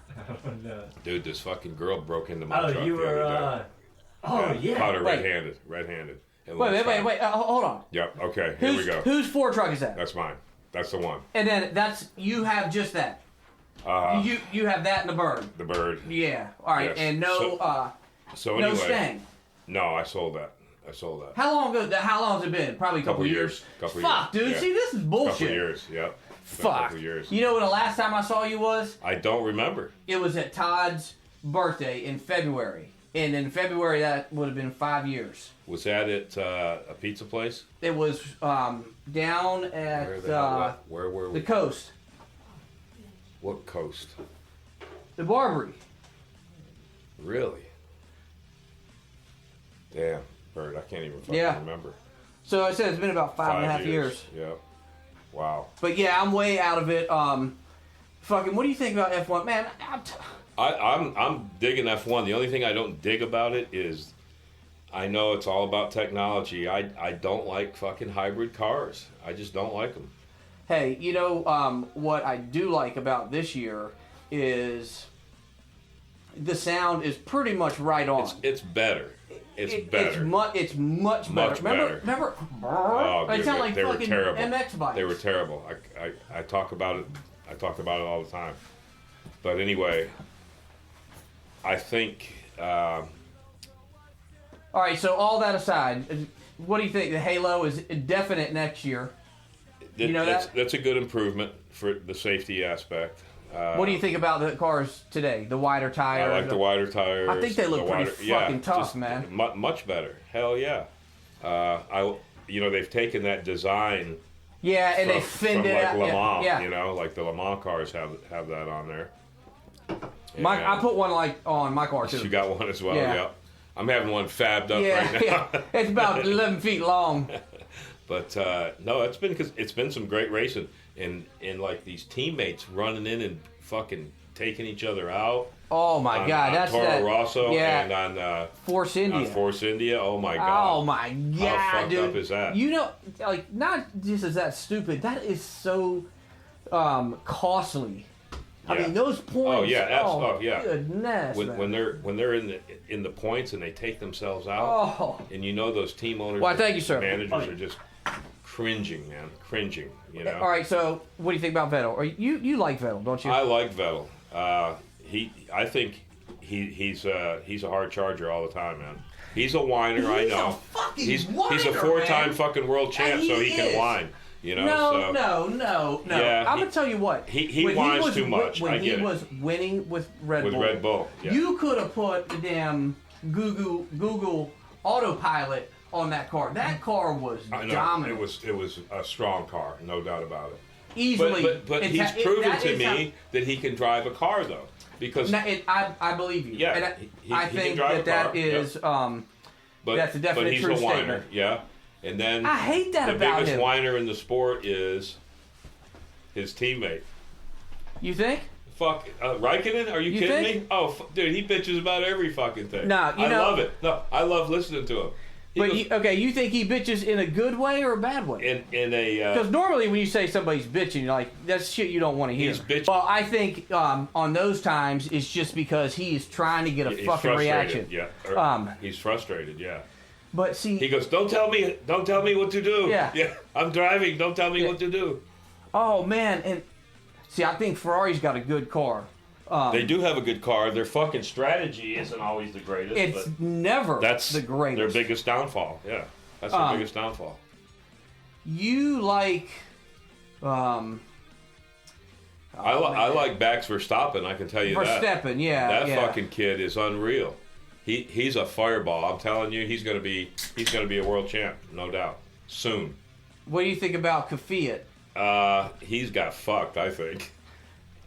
Speaker 6: Oh no.
Speaker 7: Dude, this fucking girl broke into my
Speaker 6: Oh,
Speaker 7: truck
Speaker 6: you
Speaker 7: the other
Speaker 6: were.
Speaker 7: day.
Speaker 6: Oh yeah.
Speaker 7: Caught her
Speaker 3: Wait.
Speaker 7: red-handed. And
Speaker 3: Wait. Hold on.
Speaker 7: Yep, okay, here we go.
Speaker 3: Whose Ford truck is that?
Speaker 7: That's mine. That's the one.
Speaker 3: And then you have just that. You have that and the bird.
Speaker 7: The bird.
Speaker 3: Yeah. All right.
Speaker 7: Yes.
Speaker 3: And no
Speaker 7: So
Speaker 3: no
Speaker 7: anyway.
Speaker 3: Stang.
Speaker 7: No, I sold that.
Speaker 3: How long ago? How long has it been? Probably a couple years. Fuck, dude.
Speaker 7: Yeah.
Speaker 3: See, this is bullshit.
Speaker 7: Couple years, yep.
Speaker 3: Fuck.
Speaker 7: Couple years.
Speaker 3: You know when the last time I saw you was?
Speaker 7: I don't remember.
Speaker 3: It was at Todd's birthday in February. And in February, that would have been 5 years.
Speaker 7: Was that at a pizza place?
Speaker 3: It was down at
Speaker 7: Where the hell? Where were we?
Speaker 3: the coast,
Speaker 7: What coast?
Speaker 3: the Barbary.
Speaker 7: Really? Damn, Bird, I can't even fucking
Speaker 3: Yeah.
Speaker 7: remember.
Speaker 3: So I said it's been about five and a half years.
Speaker 7: Yep. Wow.
Speaker 3: But yeah, I'm way out of it. Fucking, what do you think about F1? Man,
Speaker 7: I'm digging F1. The only thing I don't dig about it is I know it's all about technology. I don't like fucking hybrid cars. I just don't like them.
Speaker 3: hey, you know what I do like about this year is the sound is pretty much right on.
Speaker 7: It's better. It's better.
Speaker 3: It's much better.
Speaker 7: Much better.
Speaker 3: Remember?
Speaker 7: Oh,
Speaker 3: It
Speaker 7: dude,
Speaker 3: sounded like
Speaker 7: they were
Speaker 3: fucking
Speaker 7: terrible.
Speaker 3: MX bikes.
Speaker 7: They were terrible. I talk about it. I talk about it all the time. But anyway, I think.
Speaker 3: All right. So all that aside, what do you think? The Halo is definite next year. You know
Speaker 7: that's a good improvement for the safety aspect.
Speaker 3: What do you think about the cars today? The wider tire.
Speaker 7: I like the wider tires.
Speaker 3: I think they look
Speaker 7: the
Speaker 3: pretty
Speaker 7: wider,
Speaker 3: fucking tough,
Speaker 7: just
Speaker 3: man.
Speaker 7: Much better. Hell yeah. They've taken that design.
Speaker 3: Yeah, and they
Speaker 7: from
Speaker 3: finned it
Speaker 7: like
Speaker 3: out.
Speaker 7: Le
Speaker 3: Yeah,
Speaker 7: Mans,
Speaker 3: yeah.
Speaker 7: like the Le Mans cars have that on there.
Speaker 3: I
Speaker 7: And
Speaker 3: put one like on my car too.
Speaker 7: You got one as well.
Speaker 3: Yeah.
Speaker 7: Yeah. I'm having one fabbed up
Speaker 3: yeah,
Speaker 7: right now.
Speaker 3: yeah. It's about 11 feet long.
Speaker 7: But no, it's been some great racing, and like these teammates running in and fucking taking each other out.
Speaker 3: Oh my God,
Speaker 7: on
Speaker 3: that's
Speaker 7: Toro
Speaker 3: that.
Speaker 7: Rosso
Speaker 3: yeah,
Speaker 7: and on
Speaker 3: Force India.
Speaker 7: on Force India. Oh my God.
Speaker 3: Oh my God,
Speaker 7: How fucked
Speaker 3: dude.
Speaker 7: up is that?
Speaker 3: You know, like not just is that stupid. That is so costly. I
Speaker 7: Yeah.
Speaker 3: mean, those points.
Speaker 7: Oh, yeah, oh, yeah.
Speaker 3: Goodness, man.
Speaker 7: when they're in the points and they take themselves out,
Speaker 3: Oh.
Speaker 7: and you know those team owners,
Speaker 3: Why, thank you, sir.
Speaker 7: managers are just cringing, man, You know.
Speaker 3: All right, so what do you think about Vettel? Or you like Vettel, don't you?
Speaker 7: I like Vettel. I think he's a hard charger all the time, man. He's a whiner, I
Speaker 3: He's
Speaker 7: know.
Speaker 3: a fucking
Speaker 7: he's a
Speaker 3: whiner,
Speaker 7: 4-time
Speaker 3: man.
Speaker 7: fucking world champ,
Speaker 3: He
Speaker 7: so he
Speaker 3: is.
Speaker 7: can whine. You know.
Speaker 3: No.
Speaker 7: Yeah,
Speaker 3: I'm gonna tell you what.
Speaker 7: he
Speaker 3: When
Speaker 7: whines
Speaker 3: was
Speaker 7: too much,
Speaker 3: When
Speaker 7: I
Speaker 3: he
Speaker 7: get it.
Speaker 3: was winning with Red
Speaker 7: With
Speaker 3: Bull,
Speaker 7: Red Bull, yeah.
Speaker 3: you could have put the damn Google autopilot on that car. That car was
Speaker 7: I know
Speaker 3: dominant.
Speaker 7: it was a strong car, no doubt about it.
Speaker 3: easily.
Speaker 7: But he's proven to me that he can drive a car, though. Because
Speaker 3: I believe you.
Speaker 7: Yeah,
Speaker 3: and
Speaker 7: he
Speaker 3: I
Speaker 7: can
Speaker 3: think
Speaker 7: drive
Speaker 3: that
Speaker 7: a car.
Speaker 3: is that's a definite
Speaker 7: he's
Speaker 3: true
Speaker 7: a whiner,
Speaker 3: statement.
Speaker 7: yeah. And then
Speaker 3: I hate that
Speaker 7: the
Speaker 3: about
Speaker 7: biggest
Speaker 3: him.
Speaker 7: whiner in the sport is his teammate.
Speaker 3: You think?
Speaker 7: Fuck, Raikkonen? Are you kidding me? Oh, dude, he bitches about every fucking thing.
Speaker 3: No, I
Speaker 7: love it. No, I love listening to him.
Speaker 3: But you think he bitches in a good way or a bad way?
Speaker 7: In a
Speaker 3: because normally when you say somebody's bitching, you're like, that's shit you don't want to hear.
Speaker 7: He's bitching.
Speaker 3: Well, I think on those times it's just because he is trying to get a fucking reaction.
Speaker 7: Yeah. He's frustrated. Yeah.
Speaker 3: But see,
Speaker 7: he goes, don't tell me what to do.
Speaker 3: Yeah.
Speaker 7: Yeah. I'm driving. Don't tell me what to do.
Speaker 3: Oh man, and see, I think Ferrari's got a good car.
Speaker 7: They do have a good car. Their fucking strategy isn't always the greatest.
Speaker 3: It's never the greatest.
Speaker 7: Their biggest downfall. Yeah, that's their biggest downfall.
Speaker 3: You like,
Speaker 7: I like Max Verstappen. I can tell you that.
Speaker 3: Verstappen, yeah.
Speaker 7: That fucking kid is unreal. He's a fireball. I'm telling you, he's gonna be a world champ, no doubt, soon.
Speaker 3: What do you think about Kvyat?
Speaker 7: He's got fucked.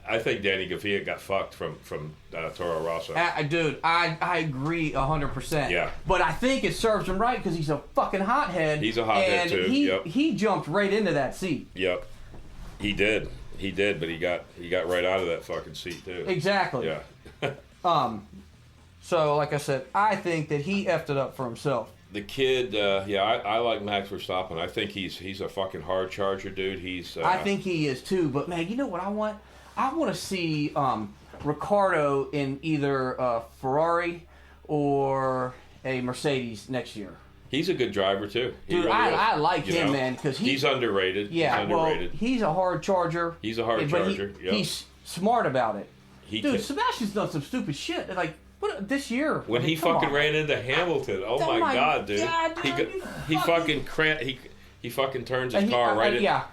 Speaker 7: I think Danny Kvyat got fucked from Toro Rosso.
Speaker 3: Dude, I agree 100%.
Speaker 7: Yeah.
Speaker 3: But I think it serves him right because he's a fucking hothead.
Speaker 7: He's a hothead too.
Speaker 3: He jumped right into that seat.
Speaker 7: Yep. He did, but he got right out of that fucking seat too.
Speaker 3: Exactly.
Speaker 7: Yeah.
Speaker 3: So like I said, I think that he effed it up for himself.
Speaker 7: The kid, I like Max Verstappen. I think he's a fucking hard charger, dude.
Speaker 3: I think he is too. But man, you know what I want? I want to see Ricciardo in either a Ferrari or a Mercedes next year.
Speaker 7: He's a good driver too.
Speaker 3: Dude, I like him, man, because
Speaker 7: he's underrated.
Speaker 3: Yeah,
Speaker 7: he's underrated.
Speaker 3: Well, he's a hard charger.
Speaker 7: He's a hard charger.
Speaker 3: He's smart about it.
Speaker 7: Dude,
Speaker 3: Sebastian's done some stupid shit. Like this year
Speaker 7: when he fucking ran into Hamilton. Oh my god, dude! He fucking he fucking turns his car right in.
Speaker 3: Yeah,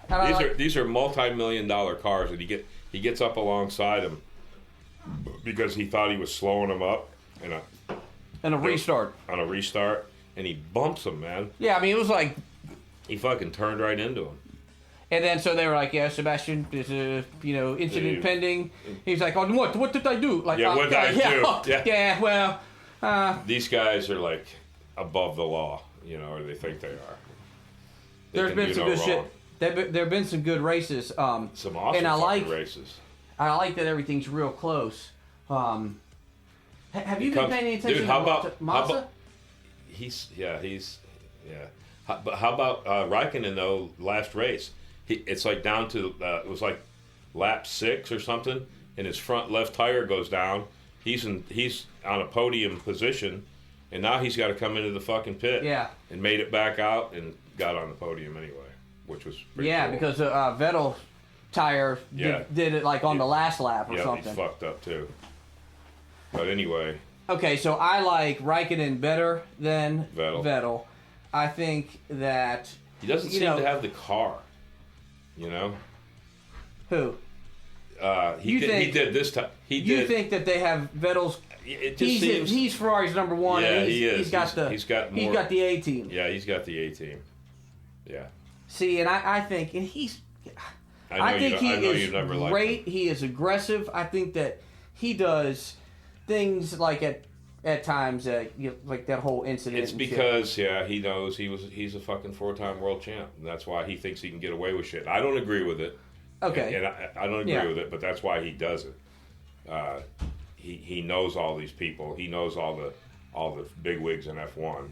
Speaker 7: these are multi-million-dollar cars, and he gets up alongside him because he thought he was slowing him up
Speaker 3: and a restart.
Speaker 7: On a restart, and he bumps him, man.
Speaker 3: Yeah, I mean, it was like
Speaker 7: he fucking turned right into him.
Speaker 3: And then so they were like, yeah, Sebastian, there's a incident pending. He's like, oh, what did I do? Like,
Speaker 7: what did I do?
Speaker 3: Yeah, well,
Speaker 7: these guys are like above the law, or they think they are.
Speaker 3: There's been some good shit. There have been some good races.
Speaker 7: Some awesome races.
Speaker 3: I like that everything's real close. Have you been paying any attention to Massa?
Speaker 7: But how about Raikkonen though? Last race, it's like down to it was like lap 6 or something, and his front left tire goes down. He's on a podium position, and now he's got to come into the fucking pit.
Speaker 3: Yeah.
Speaker 7: And made it back out and got on the podium anyway, which was pretty cool.
Speaker 3: Because Vettel tire did it like on the last lap or something.
Speaker 7: Yeah, he fucked up too. But anyway.
Speaker 3: Okay, so I like Raikkonen better than Vettel. I think that
Speaker 7: he doesn't seem to have the car.
Speaker 3: Who?
Speaker 7: He did this time.
Speaker 3: You think that they have Vettel's?
Speaker 7: It just seems
Speaker 3: he's Ferrari's number one.
Speaker 7: Yeah,
Speaker 3: he is.
Speaker 7: He's got
Speaker 3: the A team.
Speaker 7: Yeah, he's got the A team. Yeah.
Speaker 3: See, and I think, and he's.
Speaker 7: I think he is
Speaker 3: great. He is aggressive. I think that he does things like at times like that whole incident.
Speaker 7: It's because he knows he's a fucking 4-time world champ, and that's why he thinks he can get away with shit. I don't agree with it.
Speaker 3: Okay.
Speaker 7: And I don't agree with it, but that's why he does it. He knows all these people. He knows all the bigwigs in F1.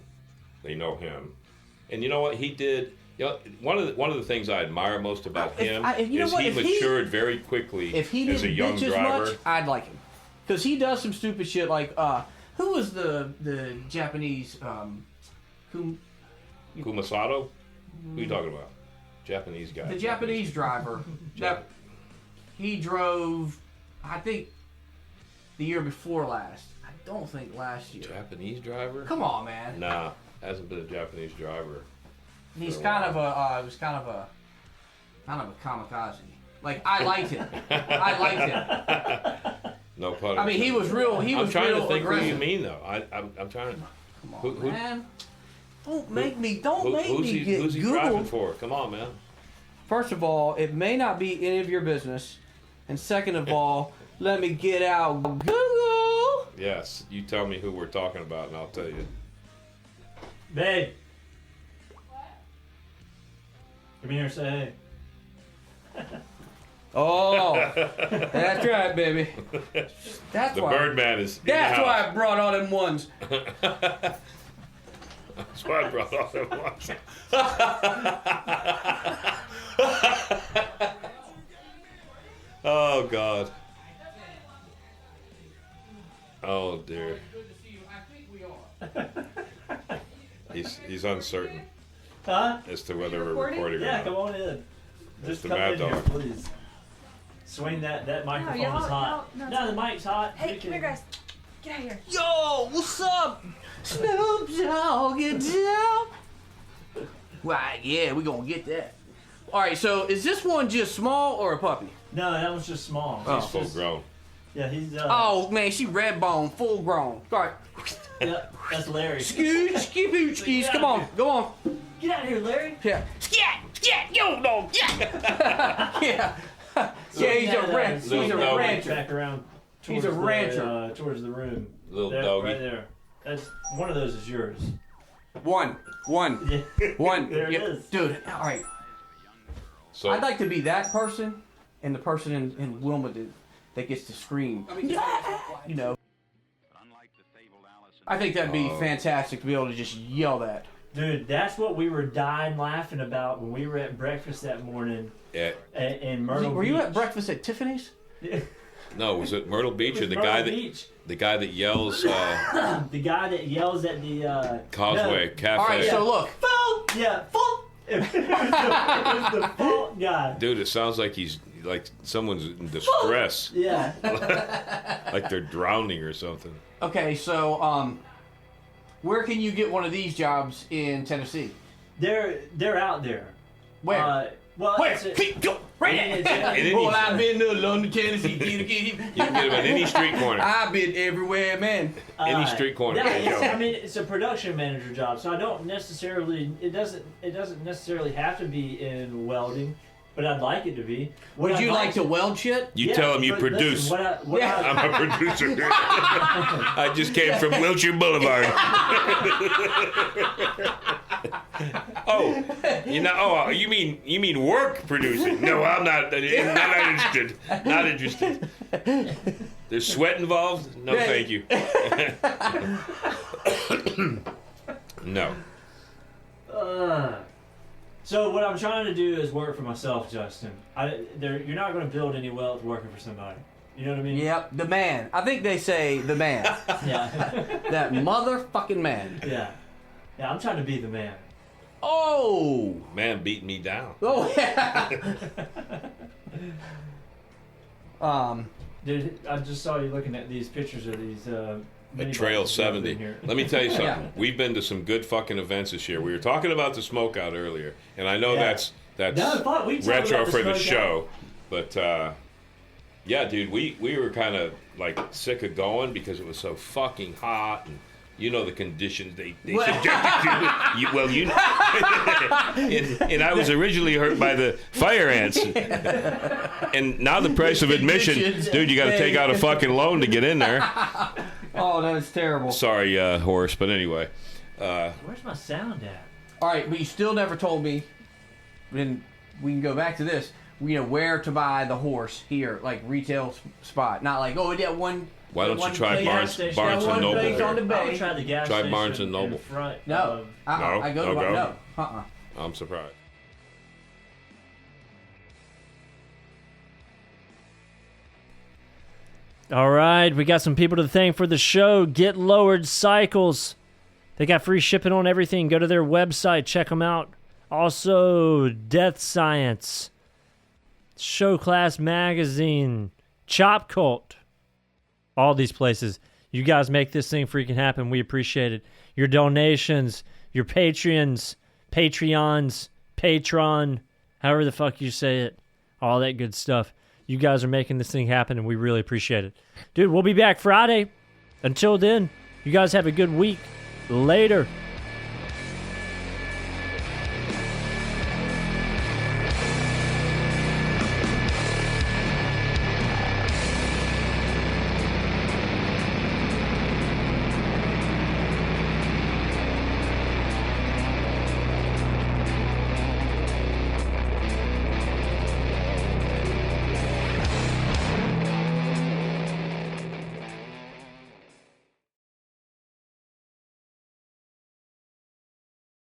Speaker 7: They know him, and you know what he did. One of the things I admire most about him is he matured very quickly
Speaker 3: as a young driver. Much, I'd like him because he does some stupid shit like who was the Japanese
Speaker 7: Kumasato? Who are you talking about? Japanese guy.
Speaker 3: The Japanese driver. He drove, I think, the year before last. I don't think last year.
Speaker 7: Japanese driver?
Speaker 3: Come on, man.
Speaker 7: Nah, hasn't been a Japanese driver.
Speaker 3: He's kind of a kamikaze. Like I liked him.
Speaker 7: No pun.
Speaker 3: I mean, he was real.
Speaker 7: I'm trying to think
Speaker 3: aggressive.
Speaker 7: who you mean though. I'm trying to.
Speaker 3: Come on, man. Don't make me get
Speaker 7: who's he
Speaker 3: Google.
Speaker 7: driving for? Come on, man.
Speaker 3: First of all, it may not be any of your business. And second of all, let me get out Google.
Speaker 7: Yes, you tell me who we're talking about, and I'll tell you.
Speaker 4: Babe. Come here, say hey.
Speaker 3: Oh, that's right, baby. That's
Speaker 7: The
Speaker 3: why.
Speaker 7: Birdman is.
Speaker 3: That's why I brought all them ones.
Speaker 7: That's why I brought all them ones. Oh God. Oh dear. He's uncertain
Speaker 4: Huh?
Speaker 7: as to whether we're recording or
Speaker 4: Yeah,
Speaker 7: not.
Speaker 4: come on in. Just
Speaker 7: the
Speaker 4: come
Speaker 7: Mad
Speaker 4: in here,
Speaker 7: Dog.
Speaker 4: please. Swing that microphone is hot. No, the mic's hot.
Speaker 8: Hey,
Speaker 4: We
Speaker 8: come here,
Speaker 4: can-
Speaker 8: guys. Get out of here.
Speaker 3: Yo, what's up? Snoop Dogg, get down. Right, yeah, we gonna get that. All right, so is this one just small or a puppy?
Speaker 4: No, that one's just small.
Speaker 3: Oh.
Speaker 7: He's full grown.
Speaker 4: Yeah, he's
Speaker 3: Oh man, she red bone, full grown. All right,
Speaker 4: yeah, that's Larry.
Speaker 3: scooch, skis, come on, go on.
Speaker 4: Get out of here, Larry.
Speaker 3: Yeah, scat, yo, dog, yeah, yeah. Yeah, he's a rancher. He's a
Speaker 7: Little
Speaker 3: rancher.
Speaker 4: Back around.
Speaker 3: He's
Speaker 4: Towards
Speaker 3: a
Speaker 4: the,
Speaker 3: rancher.
Speaker 4: towards the room.
Speaker 7: Little
Speaker 4: There,
Speaker 7: doggy.
Speaker 4: right there. That's one of those is yours.
Speaker 3: One.
Speaker 4: Yeah. There it
Speaker 3: Yep.
Speaker 4: is.
Speaker 3: Dude. All right.
Speaker 7: So
Speaker 3: I'd like to be that person and the person in Wilma that gets to scream. You know. I think that'd be fantastic to be able to just yell that.
Speaker 4: Dude, that's what we were dying laughing about when we were at breakfast that morning
Speaker 7: yeah.
Speaker 4: in Myrtle
Speaker 3: Were
Speaker 4: Beach.
Speaker 3: you at breakfast at Tiffany's?
Speaker 7: No, was it Myrtle Beach
Speaker 4: It
Speaker 7: or
Speaker 4: was
Speaker 7: the
Speaker 4: Myrtle
Speaker 7: guy that
Speaker 4: Beach.
Speaker 7: the guy that yells
Speaker 4: The guy that yells at the
Speaker 7: Causeway
Speaker 4: no.
Speaker 7: Cafe?
Speaker 3: All right, so look.
Speaker 4: Fault! Yeah, fault! It was the fault guy.
Speaker 7: Dude, it sounds like he's like someone's in distress,
Speaker 4: Yeah.
Speaker 7: like they're drowning or something.
Speaker 3: Okay, so where can you get one of these jobs in Tennessee?
Speaker 4: They're out there.
Speaker 3: Where?
Speaker 4: Well,
Speaker 3: Where?
Speaker 4: it's a-
Speaker 3: Right
Speaker 4: it's
Speaker 3: now.
Speaker 7: In any-
Speaker 3: Boy, I've been to London, Tennessee.
Speaker 7: You can get him at any street corner.
Speaker 3: I've been everywhere, man.
Speaker 7: Any street corner.
Speaker 4: Yeah,
Speaker 7: There you go.
Speaker 4: I mean, it's a production manager job, so I don't necessarily. It doesn't necessarily have to be in welding, but I'd like it to be. What
Speaker 3: Would
Speaker 4: I'd
Speaker 3: you like to weld shit?
Speaker 7: You
Speaker 4: Yeah,
Speaker 7: tell him you
Speaker 4: but
Speaker 7: produce.
Speaker 4: Listen, what
Speaker 3: Yeah.
Speaker 4: I,
Speaker 7: I'm a producer. I just came from Wilshire Boulevard. Oh, you mean work producing? No, I'm not interested. Not interested. There's sweat involved? No, thank you. No.
Speaker 4: So what I'm trying to do is work for myself, Justin. You're not going to build any wealth working for somebody. You know what I mean?
Speaker 3: Yep, the man. I think they say the man.
Speaker 4: Yeah.
Speaker 3: That motherfucking man.
Speaker 4: Yeah. Yeah, I'm trying to be the man.
Speaker 3: Oh!
Speaker 7: Man beating me down.
Speaker 3: Oh, yeah.
Speaker 4: Dude, I just saw you looking at these pictures of these
Speaker 7: At
Speaker 4: mini
Speaker 7: Trail
Speaker 4: buses that have
Speaker 7: 70.
Speaker 4: been here.
Speaker 7: Let me tell you something.
Speaker 3: Yeah.
Speaker 7: We've been to some good fucking events this year. We were talking about the smokeout earlier, and I know
Speaker 4: Yeah.
Speaker 7: that's
Speaker 4: No, fuck, we talked
Speaker 7: retro
Speaker 4: about
Speaker 7: for the
Speaker 4: smokeout.
Speaker 7: show, but yeah, dude, we were kind of like sick of going because it was so fucking hot, and you know the conditions they subjected to. You know. and I was originally hurt by the fire ants, and now the price of admission, dude, you got to take out a fucking loan to get in there.
Speaker 3: Oh, that is terrible.
Speaker 7: Sorry, horse, but anyway.
Speaker 4: Where's my sound at?
Speaker 3: All right, but you still never told me, then we can go back to this, where to buy the horse here, like retail spot. Not like, oh, that one.
Speaker 7: Why don't you
Speaker 3: one
Speaker 7: try
Speaker 3: place-
Speaker 7: Barnes
Speaker 4: station.
Speaker 7: and
Speaker 3: That one
Speaker 7: Noble
Speaker 3: place on the
Speaker 7: here?
Speaker 3: bay.
Speaker 4: I would try the gas
Speaker 7: Try
Speaker 4: station
Speaker 7: Barnes and Noble.
Speaker 4: in front
Speaker 3: No.
Speaker 4: of...
Speaker 7: No,
Speaker 3: I go to
Speaker 7: no go.
Speaker 3: no.
Speaker 7: I'm surprised.
Speaker 6: All right, we got some people to thank for the show. Get Lowered Cycles. They got free shipping on everything. Go to their website, check them out. Also, Death Science, Show Class Magazine, Chop Cult. All these places. You guys make this thing freaking happen. We appreciate it. Your donations, your Patreons, Patron, however the fuck you say it. All that good stuff. You guys are making this thing happen, and we really appreciate it. Dude, we'll be back Friday. Until then, you guys have a good week. Later.